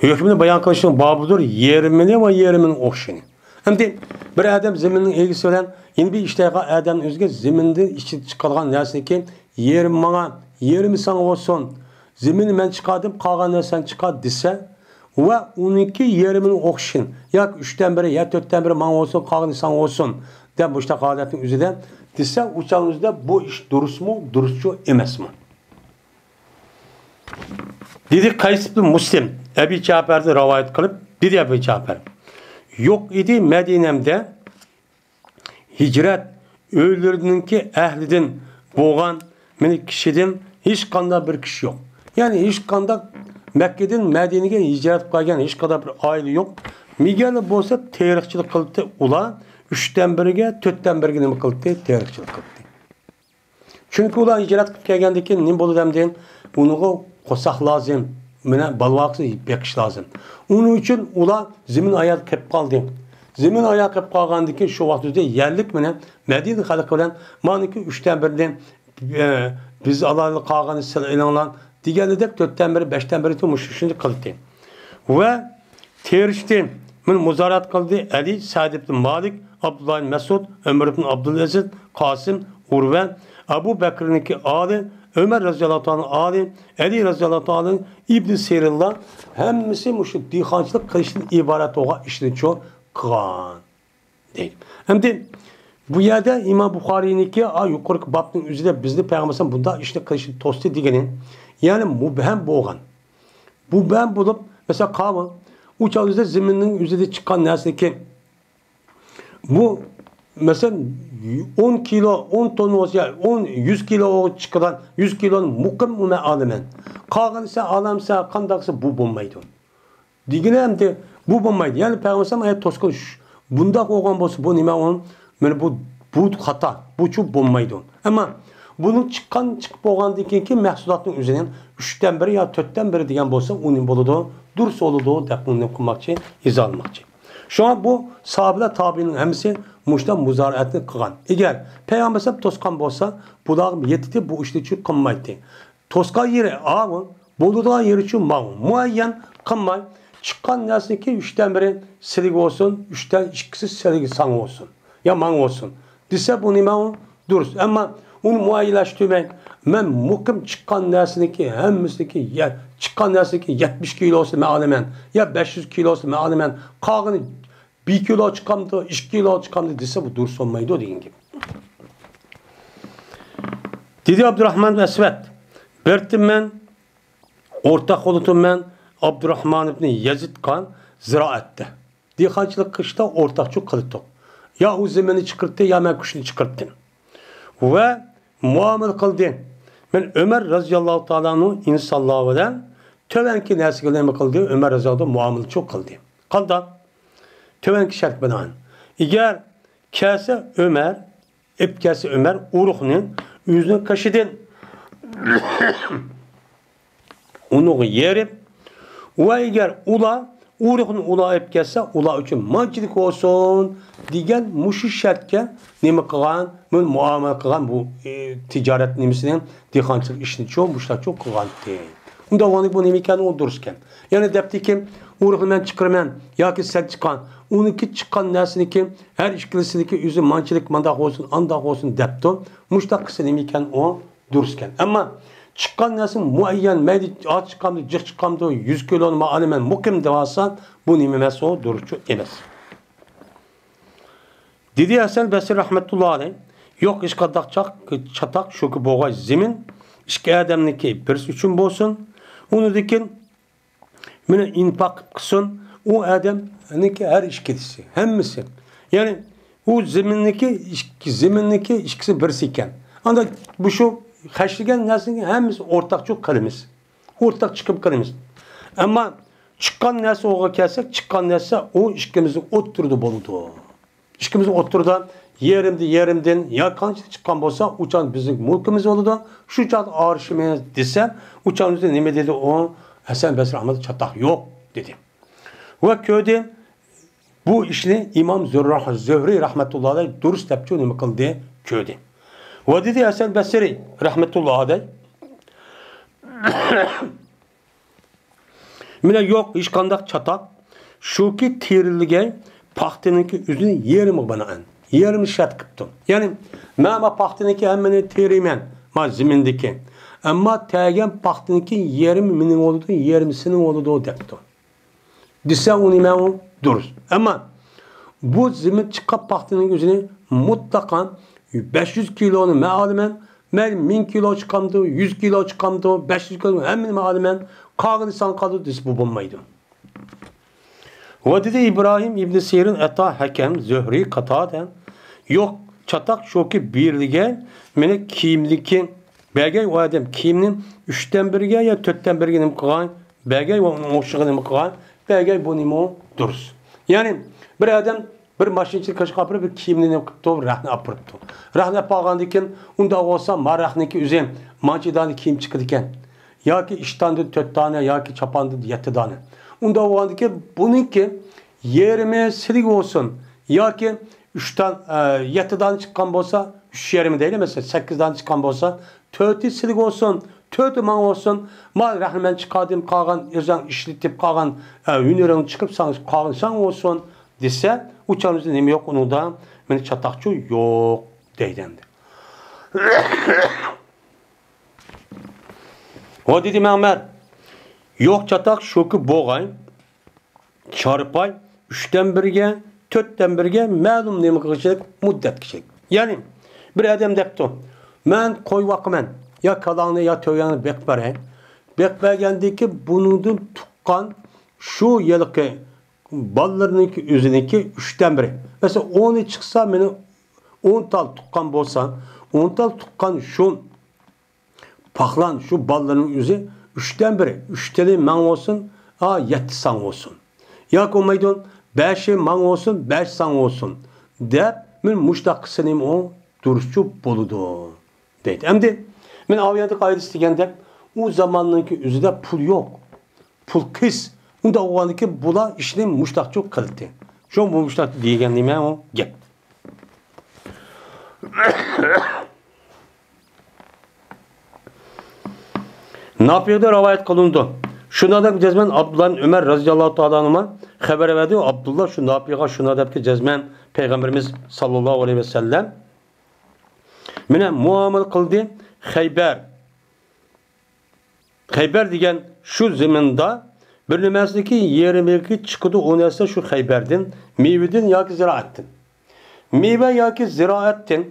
hükmünü bayan kılışının babıdır. Yerimini ve yerimin okşini. Hem de bir adam zeminin ilgisi olan yine bir işteyga adam özge zeminde işi çıkargan nerseki yerim bana yerimi sana olsun. Zemini ben çıkardım, kalganı sen çıkar dese ve 12 yerimin okşin. Ya 3'ten biri ya 4'ten biri bana olsun, kalganı sana olsun. De bu işte kaladetin üzerinde dese uçağınızda bu iş dürüst mu, dürüstçü emez mi? Dedi Kays ibn Muslim, Ebi Cafer'de rivayet kılıp, dedi Ebi Cafer. Yok idi Medine'mde hicret öldürdüğünki ehlidin boğan kişiden hiç kanda bir kişi yok. Yani hiç kanda Mekke'den Medine'ye hicret kılgan hiç kadar bir aile yok. Miguel bolsa tarihçilik kıldı ula 3'ten biriga 4'ten biriga nima kıldı? Tarihçilik kıldı. Çünkü ula hicret kılgandaki ne boldu demden onu qo'saq lazım. Mene balvaqsı bekiş lazım. Onun için ula zemin ayağı kep kaldı. Zemin ayağı kep kalgandaki şu vaxtda yerlik mene Medine halkı bilen maniki 3'ten birden biz Allah'ın kalganı elanlan Diğerinde 4'ten biri 5'ten biri muşuşunu kıldı. Ve terişti. Men muzarat kıldı. Ali, Sa'd ibn Malik, Abdullah Mesud, Ömer ibn Abdülaziz, Kasım, Urve, Abu Bekir'ninki Ali, Ömer radıyallahu anh Ali, Ali radıyallahu anh İbn Sirillah hemmisi muşu dihançılık kılışın ibaret oğa işini çok kılan. Değil. Hem de bu yerde İmam Bukhari'ninki yukarı babın üzerinde bizde Peygamber'in bunda işte kılışın tostu digenin yani mübhem boğan. Bu ben bulup mesela kavun uçağımızda zeminin üzerinde çıkan nesneki bu mesela 10 kilo 10 ton olsa 100 kilo çıkan 100 kilonun mukim alemen kalgansa alamsa kandaksa bu bulmaydı. Digine hem de bu bulmaydı. Yani Peygamber'in ayet toskuluş. Bunda koygan bolsa bu nime onun bu hata bu çok bulmaydı. Ama bunun çıkıp boğandaki ki məhsulatın üzerinin 3'ten biri ya 4'ten biri diyen bolsa onun boludu, dursa oludu dep bunu kılmakçı, izah almakçı. Şu an bu sahabeler tabiinin hemisi muşta muzaraatını kılan. Eğer Peygamber sahip toskan bolsa bular yetiti bu işli için kılmaydı. Toska yeri ağın, boluda yeri için mağın. Muayyen kılmay. Çıkan nesli ki 3'ten biri silik olsun, 3'ten 2'si silik sang olsun. Ya mang olsun. Dise bu nime duruz. Ama onu muayyileştirmek, ben mukim çıkan nesniki, hemmisindeki ya çıkan nesniki 70 kilo olsun mealemen, ya 500 kilo olsun mealemen, kağını 1 kilo çıkamdı, 2 kilo çıkamdı dese bu dursun olmaydı o deyin gibi. Dedi Abdurrahman ve Esvet, Bertim ben, ortak olutum ben, Abdurrahman ibn Yazid kan ziraette. Dihacılık kışta ortak çok kılıttık. Ya o zemini çıkarttı ya ben kuşunu çıkarttım. Ve muamele kıldı. Ben Ömer radıyallahu ta'ala'nın insanlığı eden tövenki neslilerine kıldı. Ömer radıyallahu muamele çok kıldı. Kaldı. Tövenki şart benan. Eğer kese Ömer, kese Ömer uruhunun yüzünü kaşıdın. Onu yerip ve eğer uruhun ula kesse ula için mancilik olsun diyen muşi şartken neme kılan, muamele kılan bu ticaret nemesinin dihançılık işini çok muşta çok kılan değil. Onda vanık bu nemeken o dururken. Yani depti ki uruhun ben çıkarman ya ki sen çıkan onunki çıkan nesini ki her işkilisini ki yüzü mancilik mandak olsun andak olsun depto muşta kısa nemeken o dururken. Ama çıkan nesin muayyen meydi at çıkamdı cık çıkamdı 100 kilonun ma'alemen mukim devasa bu nimemesi o durucu emez. Dedi Hasan Basri rahmetullahi aleyh yok iş kadak çatak şu ki boğaz zemin işki adamniki birisi için bolsun onu dikin mine infak kısın o adamniki her işkisi hemmisi yani o zemindeki işkisi birisi iken anda bu şu kaçlıgen nesli hemiz ortak çok kalemiz. Ortak çıkıp kalemiz. Ama çıkan nesli oğa kelsek, çıkan nesli o işkimizin oturdu boludu. İşkimizin oturdu yerimden ya kançı çıkan bolsa uçan bizim mülkümüz oldu. Şu çat arşimiz dese uçan üzerinde ne dedi o Hasan Basri Ahmet çatak yok dedi. Ve köyde bu işini İmam Zühri rahmetullahi aleyh dürüst tepki kıldı köyde. Ve dedi Hasan Basri rahmetullahi aleyh mine yok iş kandak çatak şu ki tirilge paxtınınki üzünü yerimi bana an yerimi şart kıptım yani ma paxtınınki hemmeni terimen ma zimindeki ama tegen paxtınınki yerimi minin oldu yerimi senin oldu depto dise onu men dur ama bu zimin çıkıp paxtının üzünü mutlaka 500 kilonu mealimen, ben 1000 kilo çıkamdı, 100 kilo çıkamdı, 500 kilo hemen mealimen, kağıdı sankadı dis bu bulmaydı. Ve dedi İbrahim İbn Sirin eta hakem Zühri kataden yok çatak şoki birlige mene kimliki belge o adam kimnin 3'ten birge ya 4'ten birge nim kılan belge ve onun oşağını kılan belge bu nimo duruz. Yani bir adam bir maşinçilik kaşı kapırıp bir kimliğini kıptı, rahne apırıptı. Rahne pağandıkken, onda olsa marahniki üzem, mancidan kim çıkıdıkken. Ya ki iştandı 4 tane, ya ki çapandı 7 tane. Onda olanda bununki yerime silik olsun. Ya ki 7 tane çıkan olsa, 3 yerime değil mesela 8 tane çıkan olsa, 4 silik olsun, Tötü man olsun. Mal rahmen çıkardım kalgan yazan işletip kalgan hünerin çıkıp kalgan olsun dese uçağınızda nemi yok onu da meni çatakçı yok deydendi. O dedi Mehmet yok çatak şoku boğay çarpay 3'ten 1'ge 4'ten 1'ge ma'lum nemi kılacak müddet kişilik. Yani bir adam depti. Men koy vakmen ya kalanı ya töyyanı bekbere. Bekbergendeki bunun tukkan şu yılki ballarınınki üzerindeki 3'ten 1'i. Mesela 10'u çıksa beni 10 tal tukkan bolsan 10 tal tukkan şu paklan şu balların üzeri 3'ten 1'i. 3'te man olsun 7 san olsun. Ya komaydın 5'i man olsun 5 san olsun. Dep men muştaq kısınım o duruşçu boludu. Deydi. Hem de men avyada kaydı istegende o zamanınki üzerinde pul yok. Pul kız. Onda o anki bula işini muştaqçı kıldı. Şu bu muştaq diyegenliğime o gep. Ne yapıyordu? Rivayet kılındı. Şuna da cezmen Abdullah'ın Ömer radıyallahu ta'ala anhuma haber verdi. Abdullah şu ne yapıyor? Şuna da ki cezmen Peygamberimiz sallallahu aleyhi ve sellem mene muamele kıldı. Hayber degen şu zeminde bir nimesindeki yerimeki çıkıdı o nesne şu Hayber'den meyvedin ya ki ziraatten. Meyve ya ki ziraatten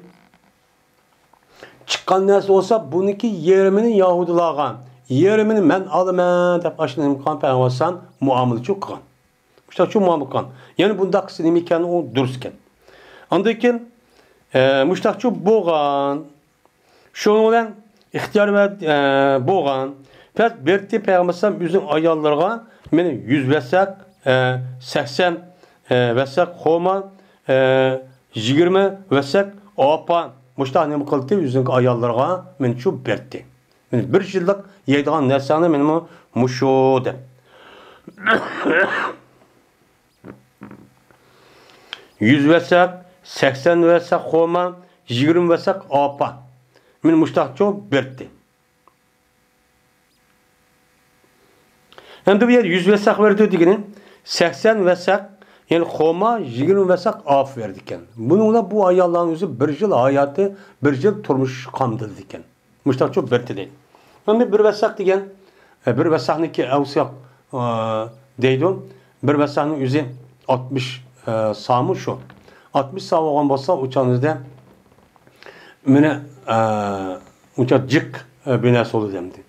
çıkan nesne olsa bununki yeriminin Yahudilağa yerimini men alımen dep aşın imkan peygambersan muamele çok kan. İşte şu muamele kan. Yani bunda kısım imkanı o durusken. Andayken müştakçı boğan şunu olan ihtiyar ve boğan pes berti peygambersam üzün ayallarga meni 100 vesak 80 vesak xoma 20 vesak apa müştak nemi kıldı üzün ayallarga meni şu berti. Meni bir yıllık yeydiğan nesane meni muşu de. 100 vesak 80 vesak xoma 20 vesak apa. Men muştakçı berti. Hem de bir yer 100 vesak verdi degeni 80 vesak yani xoma 20 vesak af verdi eken. Bununla bu ayalların özü bir yıl hayatı bir yıl turmuş kamdırdı eken. Muştakçı berti değil. Hem de bir vesak degen bir vesakniki evsiyak deydin. Bir vesaknın özü 60 samı şu. 60 sağ olan bolsa uçağınızda mene uçak cık binası olur demdi.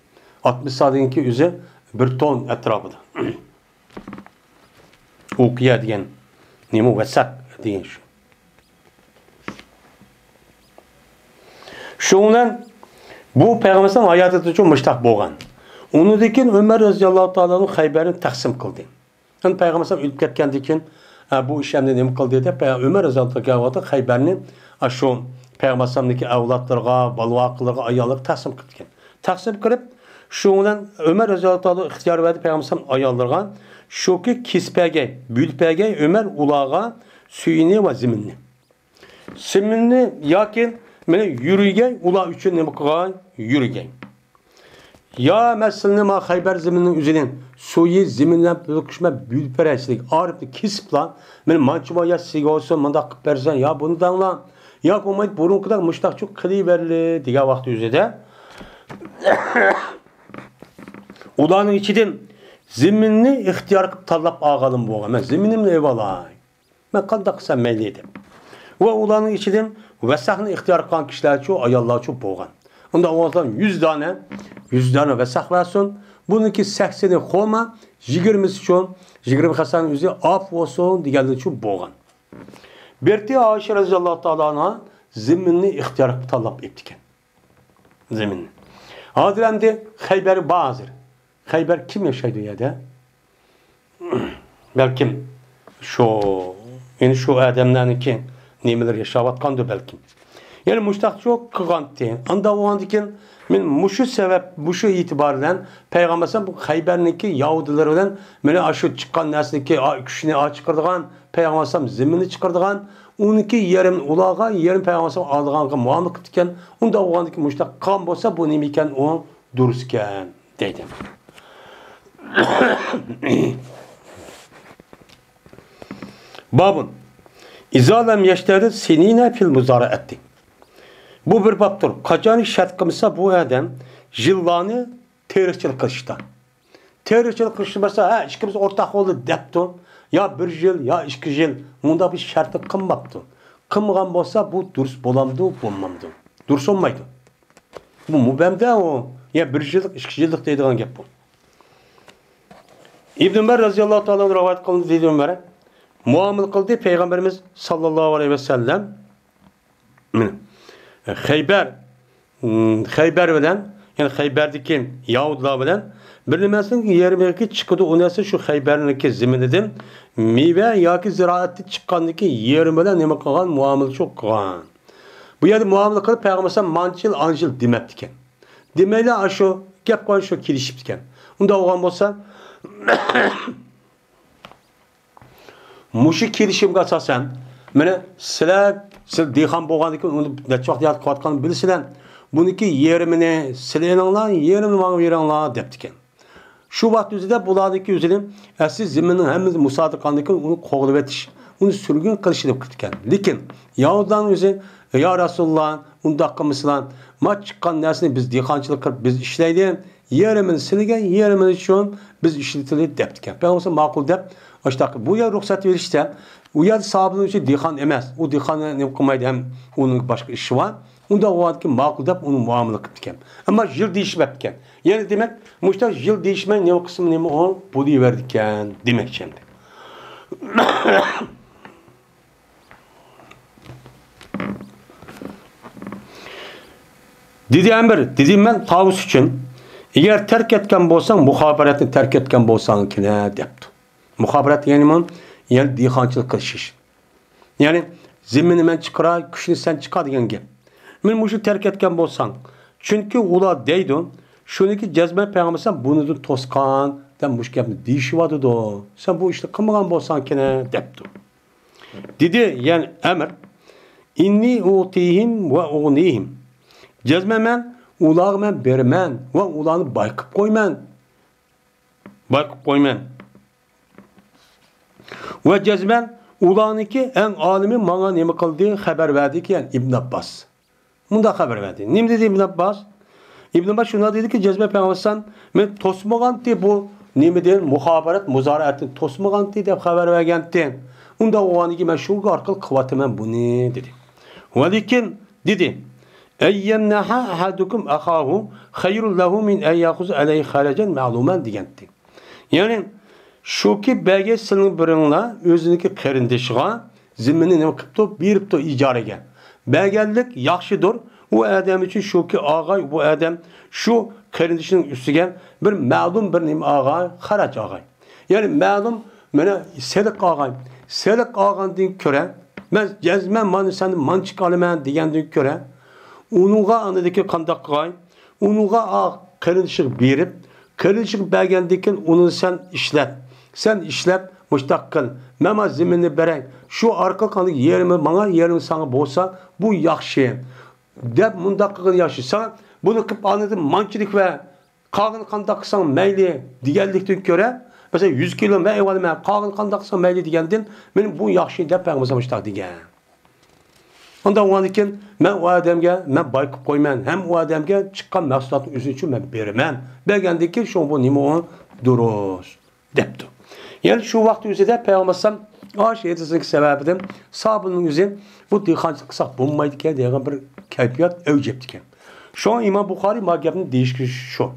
60 sağdaki üzeri bir ton etrafıda. Okuya diyen nemu vesak diyen şu. Şundan bu peygamberin hayatı çok müştak boğan. Onu dikin Ömer radıyallahu ta'ala'nın Hayber'ini taksim kıldı. Yani peygamberin ölüp ketken dikin bu işlemde nemu kıldı de Ömer radıyallahu ta'ala Hayber'ini şu peygamberindeki evlatlarga, balvaqlarga, ayallarga taksim kıldı. Taksim kılıp şundan Ömer radıyallahu ta'ala ihtiyar verdi peygamberin ayallarga şu ki kispege, bülpege Ömer ulağa suyini ve ziminni. Ziminni yakin mene yürüygen ula üçün ne bakıgan yürüygen. Ya mesela ma Hayber zeminin üzerinin suyu zeminden bölüşme bülpereslik arıp kispla mene mançuma ya sigorsun mandak persen ya bunu danla ya komayt burun kadar müştak çok kılı verli diye vakti üzerinde. Ulanın içinden zeminni ihtiyar kıp talap ağalım bu. Ben zeminimle eyvallah. Ben kandak sen meyledim. Ve ulanın içinden vesahını ihtiyar kan kişiler çoğu ayallah çok boğan. Onda o 100 tane vesah versin. Bununki 80'i xoma, 20'si çoğun, 20 hasanın yüzü af olsun diğerleri çok boğan. Berti Ayşe radıyallahu ta'ala zeminni ihtiyar kıp talap ettiken. Zeminni. Hadirendi Hayber bazır. Hayber kim yaşaydı ya da? Belki şu adamların ki nemeler yaşavatkandı belki. Yani müştak çok kıgantı. Anda o andikin men muşu sebep, muşu itibariyle Peygamber'den bu Hayber'deki Yahudilerden mene aşı çıkan nesneki küşünü çıkardıgan Peygamber'den zemini çıkardıgan onunki yerin ulağa yerin Peygamber'den aldığan muamele kıtken onda o andiki müştak kan bolsa bu nemiken o durusken deydi. Babun İzalem yeşterdi senine fil muzara etti. Bu bir babdır. Kaçani şart kılmışsa bu adam yıllarını terörçilik kılıştı. Terörçilik kılıştı mesela ikimiz ortak oldu depti. Ya bir yıl ya 2 yıl bunda bir şartı kılmaptı. Kılmagan olsa bu dürüst bolamdı, bulmamdı. Dürüst olmaydı. Bu mübemde o. Ya 1 yıllık 2 yıllık deydiğin gep bu. İbn Ömer radıyallahu ta'ala rivayet kılındı dedi Ömer'e. Muamele kıldı Peygamberimiz sallallahu aleyhi ve sellem. Xeyber bilen yani Xeyber'deki Yahudiler bilen bilinmesin ki yermeki çıkıdı o nesi şu Xeyber'deki zemininden meyve yaki ziraatı çıkkandaki yerim bilen nima kılgan muamele çok kılgan. Bu yerde muamele kılıp Peygamberimiz mançil anjil demeptiken. Demeyle aşo gap koyan şu kilişiptiken. Unda oğlan olsa muşu kilişimge asasen mene sizler dehqon bo'lgandan keyin uni necha vaqt yalib qotganini bilsizlar. Buniki yerimini sizlarlar, yerimni menga beringlar debdi ekan. Shu vaqt o'zida bularniki o'zini siz zimminning hammasi musodara qilgandan keyin uni qo'g'lab etish, uni surgun qilish deb ketgan. Lekin Yahudlarning o'zi ya Rasululloh undaq qilmaslar, ma chiqqan narsani biz dehqonchilik qilib biz ishlaydi, yerimini sizlarga, yerimini uchun biz ishlataylik debdi ekan. Payg'ambar ma'qul deb Aştaq bu yer ruhsat verişte u yer sahibinin için dehqon emas. U dehqonni nima qilmaydi ham uning boshqa ishi bor. Unda o'g'atki ma'qul deb uni muomala qilib ekan. Ammo yil deyishmabdi ekan. Ya'ni demak, mushta yil deyishmay nima qism nima o bu deyiverdi ekan demakchi endi. Dedi Amir, dedim men tavus uchun agar tark etgan bo'lsang, muxobaratni tark etgan bo'lsang-kina debdi. Muhabirat yani dehqonchilik qilish. Yani zimmini men chiqara, kuchni sen chiqar degan gap. Men mushu tark etgan bo'lsang, chunki ular deydi, shuniki jazman payg'ambar buni to'sqan deb mush gapni deyishibdi. Sen bu ishni qilmagan bo'lsang-kina debdi. Dedi, yani Amr inni utihim va ugnihim. Jazman men ularga men berman va ularni bayqib qo'yman. Bayqib qo'yman. Ve cezmen ulaniki en alimi bana nima qildi haber verdi ki yani İbn Abbas. Bunda haber verdi. Nim dedi İbn Abbas? İbn Abbas şuna dedi ki cezme peygambersan men tosmaganti bu nima den muhabarat muzaraatni tosmaganti deb haber vergandi. Unda ulaniki men şu orqali qilataman buni dedi. Velikin dedi eyyemnaha ahadukum akahu hayrun lahu min en yakhuz alayhi kharajan ma'luman deganti. Yani şu ki belge senin birinla özüneki qarindishiga zimmini nima qilibdi, beribdi ijaraga. Belgelik yaxshidir. U adam uchun şu ki ağay bu adam şu qarindishining ustiga bir ma'lum bir nima ağay, xaraj ağay. Yani ma'lum mana seliq ağay. Seliq ağandan ko'ra men jazman mana seni manchiq olaman degandan ko'ra unuga anadagi qandaq qilay, unuga qarindishiga berib, qarindishiga bergandan keyin uni sen ishlat. Sen işlep müştakkıl. Mema zimini berek. Şu arka kanı yerimi bana yerimi sana bolsa bu yaxşı. Dep mundakıgın yaxşı. Sen bunu kıp anladın mançilik ve kağın kandaksan meyli digeldikten göre mesela 100 kilo meyvalı men kağın kandaksan meyli digendin benim bu yaxşı dep peygamber müştak digen. Onda o anıken men o adamga men bayqıp koyman. Hem o adamga çıkan mahsulatın üzün için men bermem. Belgendeki şu bu nima o duruz depti. Yani şu vakti üzerinde Peygamber aş etisinik sebebidir. Sahabının yüzü bu dehqonchilik qilsak bo'lmaydi ekan degan bir kayfiyat avjibdi ekan. Şu an İmam Buxoriy magapni deyişki şu.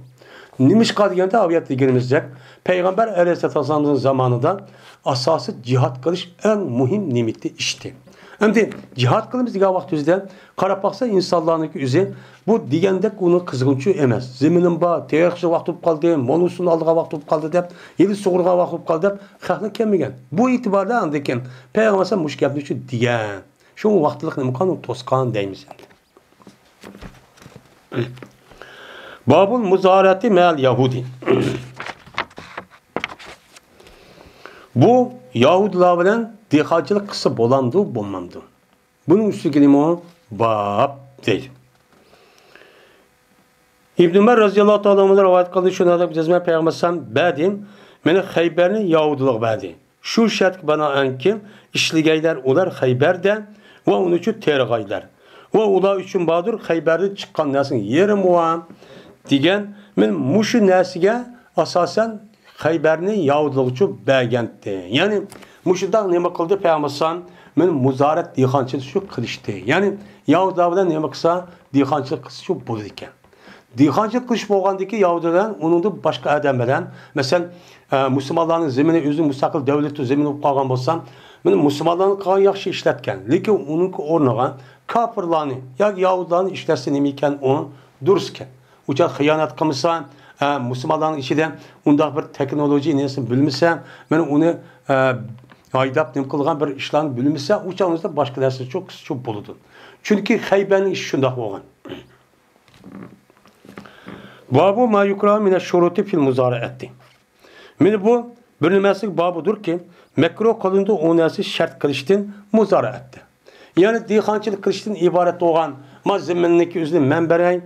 Nimişqa deganda aviyat deganimizda Peygamber Aleyhisselam'ın zamanında asası cihat qilish en muhim nimetli işti. Endi cihat qilamiz degan vaqt o'zida qarab baqsa insonlarning o'zi bu degandek uni qizg'inchi emas. Zeminim bor, terixchi vaqt bo'lib qoldi, monusun oldiga vaqt bo'lib qoldi deb, yili sug'urga vaqt bo'lib qoldi deb xalqni kelmagan. Bu e'tiborda andikin payg'ambar mush gapni uchun degan. Shu vaqtlik nima qanun to'sqan deymiz endi. Babul muzarati ma'al yahudi. Bu Yahudilar bilan dehqonchilik qilsa bo'lamdi, bo'lmamdi. Buning ustiga nima bab deydi. İbn Ömer radıyallahu ta'ala anhu'dan rivayet kıldı şuna da cezme peygamber bədim meni Xeyberni Yahudilik bədi. Şu şart bana anki işligeyler ular Xeyber'de ve onun için tergaylar. Ve ular için badur Xeyber'de çıkan nesin yerim o digen men muşu nesige asasen Xeyberni Yahudilik için bəgentdi. Yani muşudan nima kıldı peygamber men muzaret dixançılık şu kılıştı. Yani Yahudilerden nima kılsa dixançılık kılışı şu buldu iken. Dixançılık kılış bolğandaki Yahudilerden onun da başka adamlardan mesela Müslümanların zemini özü müstakil devleti zemini olup kalgan bolsam men Müslümanların kalgan yaxşı işletken. Lekin onun ornaga kafirlarni ya Yahudilarni işletsin emiken onu durusken. Uçak hıyanet kılmışsa Müslümanların içinde unda bir teknoloji neyse bilmişse men onu aydap nim kılgan bir işlerini bilmişse uçağınızda başka dersi çok buludu. Çünkü Xeyber'in işi şundak olgan. Babu ma yukra mine şuruti fil muzaraati. Meni bu bilinmeslik babudur ki mekruh kılındı o nesi şart kılıştın muzaraatdi. Yani dixançılık kılıştın ibaret olgan ma zimminlik üzlü menbereyn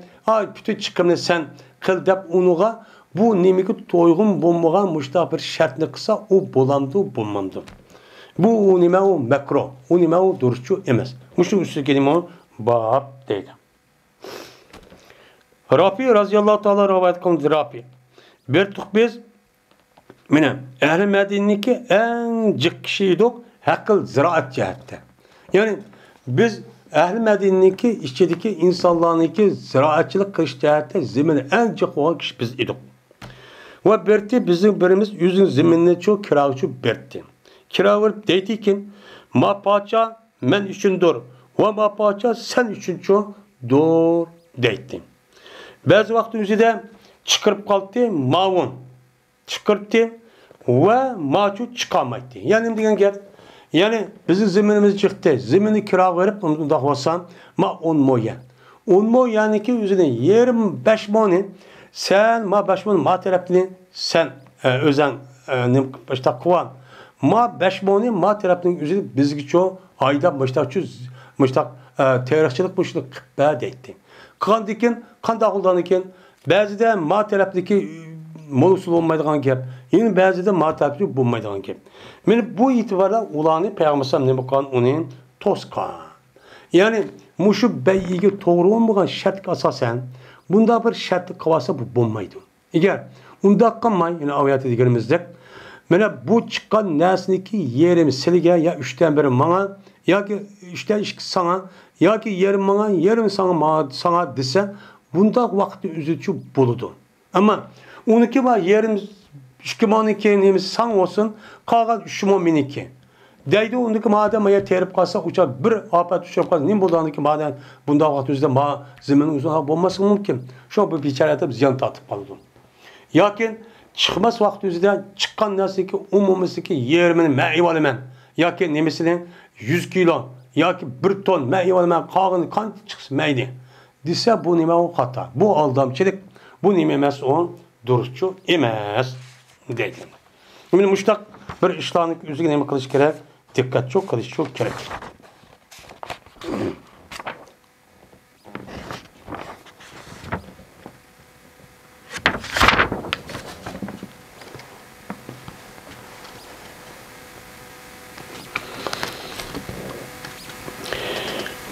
bütün çıkımını sen kıl dep unuğa bu nimiki toygun bulmagan muşta bir şartını kısa o bolamdı bulmamdı. Bu o nime o mekruh, o nime o duruşçu emez. Muşun üstü kelime o bab değil. Rafi razıyallahu ta'ala rivayet kılındı Rafi. Bir tuk biz mine ehli Medine'deki en cık kişiydik hakkıl ziraat cihette. Yani biz ehli Medine'deki işçideki insanlarınki ziraatçılık kılış cihette zemini en cık olan kişi biz idik. Ve berti bizim birimiz yüzün zeminine çok kiravcı berti. Kira verip deydi ki ma paça men üçündür ve ma paça sen üçüncü dur deydi. Bazı vakti yüzüde çıkırıp kalktı mavun çıkırttı ve maçu çıkamaydı. Yani diyen gel yani bizim zeminimiz çıktı. Zemini kira verip onu davasam ma 10 moyen. 10 moyen yani ki yüzüne 25 moyen sen ma 5 moyen ma tarafını sen özen başta kuvan. Ma 5 moyen ma tarafının yüzüne bizgi çoğu ayda başta terörçülük müşlük be deydi. Kan dikin, kan dağıldan iken bazı da ma tarafdaki molusul olmaydıgan gap. Yine bazı da ma tarafdaki bulmaydıgan gap. Men bu itibarda ulanı Peygamber ne bakan onun toskan. Yani muşu beyiga to'g'ri olmagan şartga asosan bunda bir şartni qilsa bu bo'lmaydi. Agar unda qilmay, yine oyatda deganimizdek, mana bu chiqqan narsaniki yerim sizga ya 3dan biri menga yoki 3dan 2 sana yoki yerim menga, yerim sana desa, bunda vaqtni uzuvchi bo'ladi. Ammo uniki va yerim 2 meniki nemiz sang olsun, qolgan 3 meniki. Deydi ondaki madem ya terip kalsa uçak bir afet düşürüp kalsa ne buradaki madem bunda vakti üzerinde ma zeminin uzun olması mümkün. Şu bir biçare ziyan tatıp kaldı. Yakin çıkmaz vakti üzerinde çıkan nasıl ki umumisi yermini meyveli men. Yakin nemesinin 100 kilo yakin 1 ton meyveli men kağını kan çıksın meydi. Dise bu nime o hata. Bu aldamçılık bu nimemez on duruşçu emez deydi. Şimdi müştak bir işlanlık üzgün neme kılıç gerek. Dikkat çok kılıç çok gerek.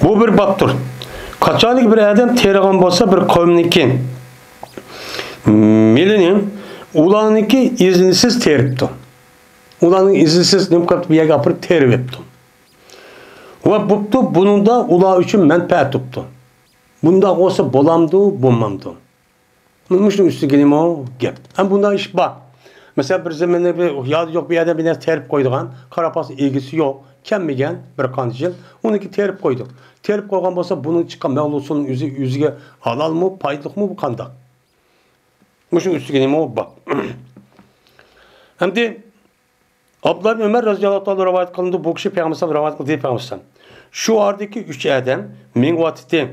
Bu bir baptır. Kaçanlık bir adam tergan olsa bir kavmniki milinin ulanınki izinsiz teripti. Ulanın izinsiz nimkat bir yere yapıp terip ettim. Ve buptu bunun da ula için menfaat tuttu. Bunda olsa bolamdı, bulmamdı. Müşün üstü geleyim o gep. Hem bunda iş bak. Mesela bir zamanlar bir yad yok bir yerde bir terip koyduğun, karapası ilgisi yok. Kemmigen bir kancıl, onunki terip koyduk. Terip koygan olsa bunun çıkan mevlusunun yüzüge halal mı, paylık mı bu kandak. Müşün üstü geleyim o bak. Hem de Abdullah bin Ömer radıyallahu anh rivayet kılındı. Bu kişi Peygamber'e rivayet kıldı Peygamber'e. Şu ardaki 3 adam min vatiti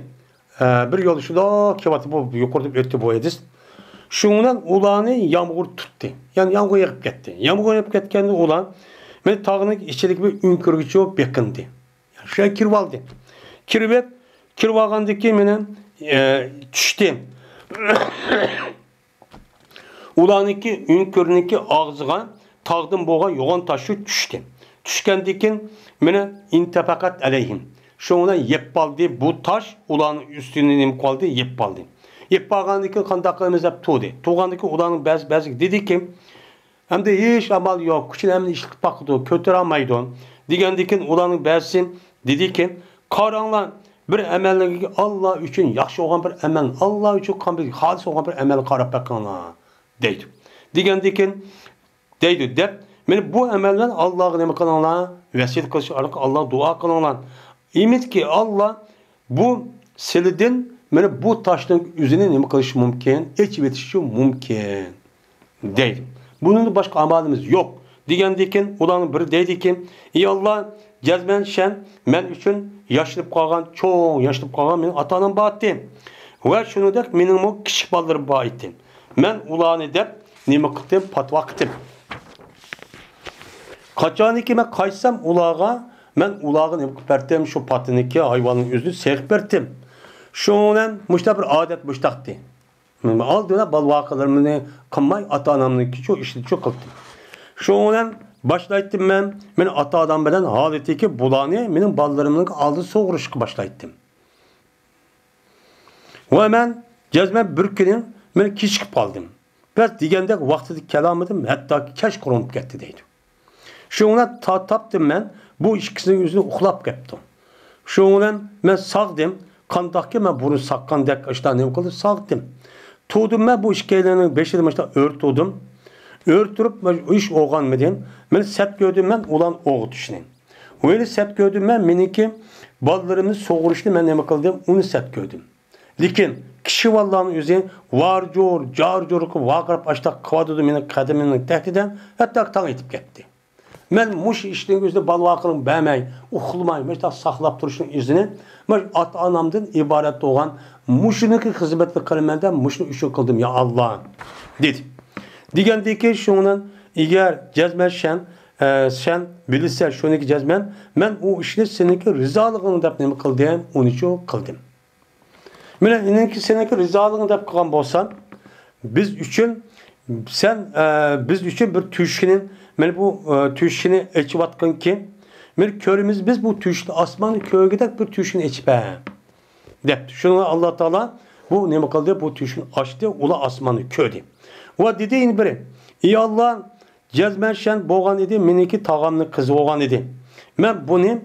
bir yol şurada ki vatı bu yukarıda öttü bu hadis. Şundan ulanı yağmur tuttu. Yani yağmur yağıp gitti. Yağmur yağıp gitkende ulan men tağının içindeki bir ün kırgıcı o bekindi. Yani şöyle kirvaldı. Kirvalgandaki menen düştü. Ulaniki ünkürniki ağzıga tağdım boğa yoğun taşı düştü. Düşkendikin mene intefakat aleyhim. Şoňuna yep baldy bu taş ulanın üstüne nim kaldı yep baldy. Yep balgandiki kandaklarımız hep tuğdu. Tuğandiki ulanın bəzi dedi ki hemde hiç amal yok. Küçün hem işlik bakıdı. Kötür almaydı. Digendikin ulanın bəzi dedi ki karanlan bir emellik Allah üçün yaxşı olan bir emel. Allah üçün halis olan bir emel qarap bakana deydi. Digendikin deydi dep men bu emelden Allah'a nima qilinglar? Vasit qilish orqali Allah dua qilinglar. Ümit ki Allah bu silidin meni bu taşın yüzüne nima qilish mumkin? Echib etishi mumkin deydi. Bunun başka amalimiz yok. Digendikin ulanın biri deydi ki ey Allah cezmen şen men üçün yaşlanıp kalgan çoğ yaşlanıp kalgan mening ata-anam baatdi. Ve şunu dek mening bu kichik balalarım baatdi. Men ulanı dep nima qildim? Fatva qildim. Kaçaniki men kaysam ulağa men ulağın nima qilib berdim? Şu patıniki hayvanın yüzünü seqib berdim. Şoňdan muşta bir adet muştaqdi. Men aldyna bal wakalarymyny qılmay ata-anamnynki şu işni çok qıldım. Şoňdan başlaytdım men ata-adam bilen haletiki bulany mening ballarymyň aldy soğuruşky başlaytdım. Ve men jazman bir güni men kechikip kaldım. Bes digende wagtydy kelamydım hatda keş qurunup ketdi deydi. Şoňdan tapdım men bu ikisinin yüzüne uxlap ketdim. Şoňdan men sagdım kandaki men bunu sakkandek işte ne oldu sagdım. Tuğdum men bu işkeylerinin beşini işte örtüdüm. Örtürüp iş oğanmadım. Men set gördüm men ulan oğut işini. Öyle set gördüm men meniki ballarımın soğuruşunu men neme kıldım onu set gördüm. Lekin kişi vallahi yüzü var jor jar jorku vaqırıp açta kavadıdı mening kademimin tehdiden hatta tan etip gitti. Men muş işten gözde bal vaqırım bəmey, uxulmay, mesela saxlap turuşun izini, men ata-anamdan ibaret olan muşuniki hizmetli kılmenden muşunu işi kıldım ya Allah dedi. Digandiki şoňdan eger jazmen sen bilirsen şoniki jazmen men o işni seniki rizalygyny dep nima kıldım, onu şu kıldım. Mene inenki seniki rizalygyny dep kılgan bolsan biz üçün biz üçün bir tüşkinin men bu tüşkini içip atkan ki men körümüz biz bu tüşkini asmanı köygedek bir tüşkini içpe dep. Şunu Allah Taala bu nima kıldı? Bu tüşkini açtı, ula asmanı köydü. O dedi in biri. Ey Allah jazmen şen boğan idi, meniki tağamny kızı boğan idi. Men bunu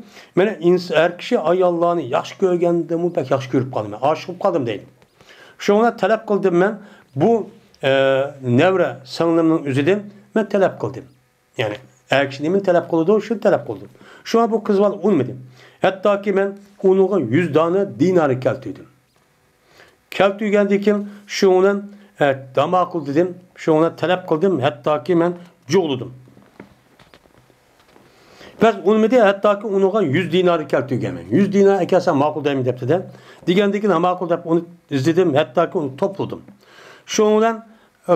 her kişi ay Allah'ını yaxşı görgende mu pek yaxşı görüp kaldım. Aşık kaldım deydim. Şuna talep kıldım men bu nevre sınırımın üzüldüm. Men talep kıldım. Yani her kişinin talep kıldı şu talep kıldım. Şu an bu kız var olmadım. Hatta ki men onuğa 100 tane dinarı keltiydim. Keltiygendikim şunun damakıl dedim. Şuna talep kıldım. Hatta ki men joğludum. Biz olmadı hatta ki onuğa 100 dinarı keltiygemen. 100 dinar ekersen makul deyim depti de. Digendikin makul dep onu izledim. Hatta ki onu topladım. Şundan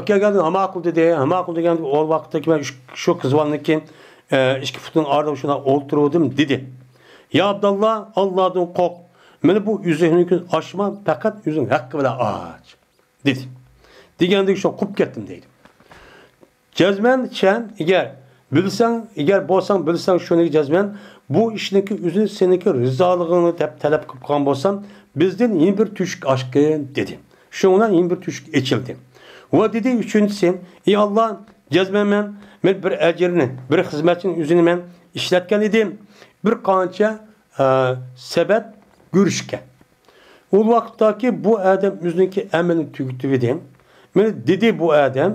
geldim makul dedi. Makul dedi. O vakitteki ben şu kızvanlıki iki futun arda şuna oturuyordum dedi. Ya Abdallah Allah'tan kork. Beni bu yüzünü açma fakat yüzün hakkı bile aç dedi. Digendik şu kup kettim deydim. Cezmen sen eğer bilsen eğer bolsan bilsen şunu cezmen bu işindeki yüzün seninki rızalıgını talep kılgan bolsan bizden yeni bir tüşk aşkı dedi. Şundan yeni bir tüşk içildi. O dedi üçüncüsü ey Allah cezmen ben bir ecerini bir hizmetçinin yüzünü ben işletken idim. Bir kança sebep görüşke. O vakittaki bu adam yüzündeki emelini tüküttü dedim. Ben dedi bu adam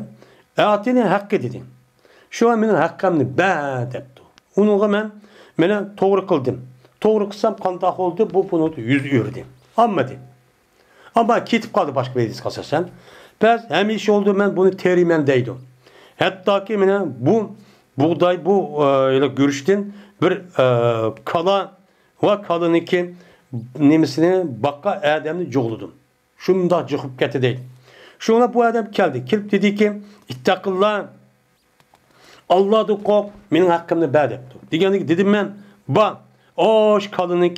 atini hakkı dedim. Şu an benim hakkımını bad etti. Onu ben doğru kıldım. Doğru kılsam kandak oldu bu bunu 100 yürüdüm. Anladım. Ama kitip kaldı başka bir edis kasasen. Ben hem iş oldu ben bunu terimen deydim. Hatta ki bu buğday bu ile görüştüm bir kala ve kalını ki nemisini bakka adamını joğludum. Şunda çıkıp gitti değil. Şuna bu adam geldi. Kelip dedi ki İttakillah Allah'ı kork benim hakkımda bad etti. Digendi dedim ben bak oş kalını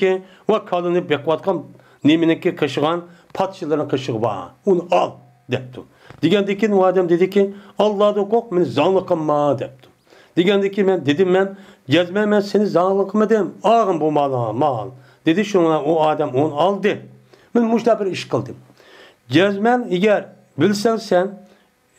ve kalını bekvatkan nemine ki kaşıgan patçıların kaşığı var. Onu al. depti. Degandiki o adam dedi ki Allah'da kork meni zanlı kılma depti. Degandiki men dedim men gezme men seni zanlı kılmadım. Ağın bu mal. Dedi şuna o adam onu aldı. Men muşta bir iş kıldım. Cezmen eğer bilsen sen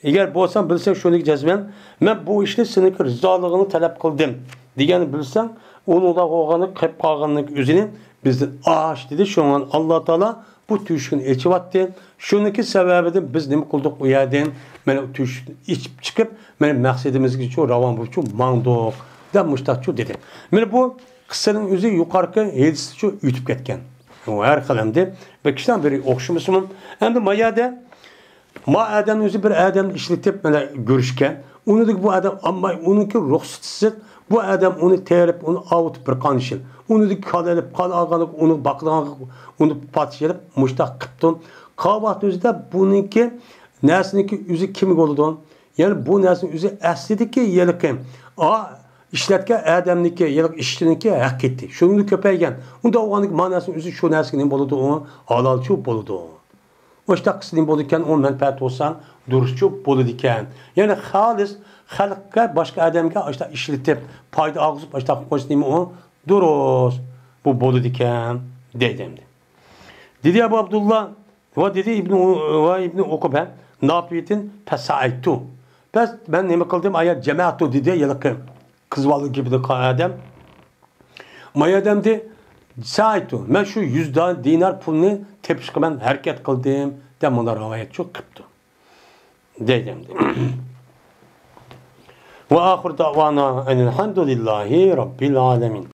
eğer bolsan bilsen şunu cezmen men bu işte senin rızalığını talep kıldım. Degeni bilsen onu da koğanı kep kağanlık üzerine bizden ağaç dedi. Şu an Allah Teala bu tüşkün içip attı. Şununki sebebiden biz ne kıldık o yerden men tüşkün içip çıkıp benim maksadımız için ravan bu için mandık da müştakçı dedi. Men bu kıssanın üzü yukarıki hedisi şu ütüp ketken. O her kalemde ve kişiden biri okşumusum. Hem de mayada adam özü bir adam işletip böyle görüşken onu da bu adam ama onunki ruhsatsız bu adam onu terip onu avutup bir kanışır. Onu da kalıp kalağanıp onu baklanıp onu patışırıp muştak kıptın. Kavat özü de bununki nesninki üzü kimik oludun. Yani bu nesnin üzü esnidiki yelik işletke adamniki yelik işçiniki hak etti. Şunu köpeygen. Onda oğanlık manasının üzü şu nesnin boludu onu halalçı boludu. O işte kısmın boluyken on menfaat olsan duruşçu boluyken. Yani halis halka başka adamga işte işletip payda ağzıp işte koşnimi o duruz bu boluyken dedimdi. Dedi Ebu Abdullah ve dedi İbni Ukube nafiyetin pesaitu. Pes ben ne kıldım ayet cemaatu dedi yalakım. Kızvalı gibi de adam. Mayadem de saitu. Ben şu 100 dinar pulunu tepişki ben hareket kıldım. Dem ona rivayet çok kıptı. Dedim. Ve ahir davana enelhamdülillahi rabbil alemin.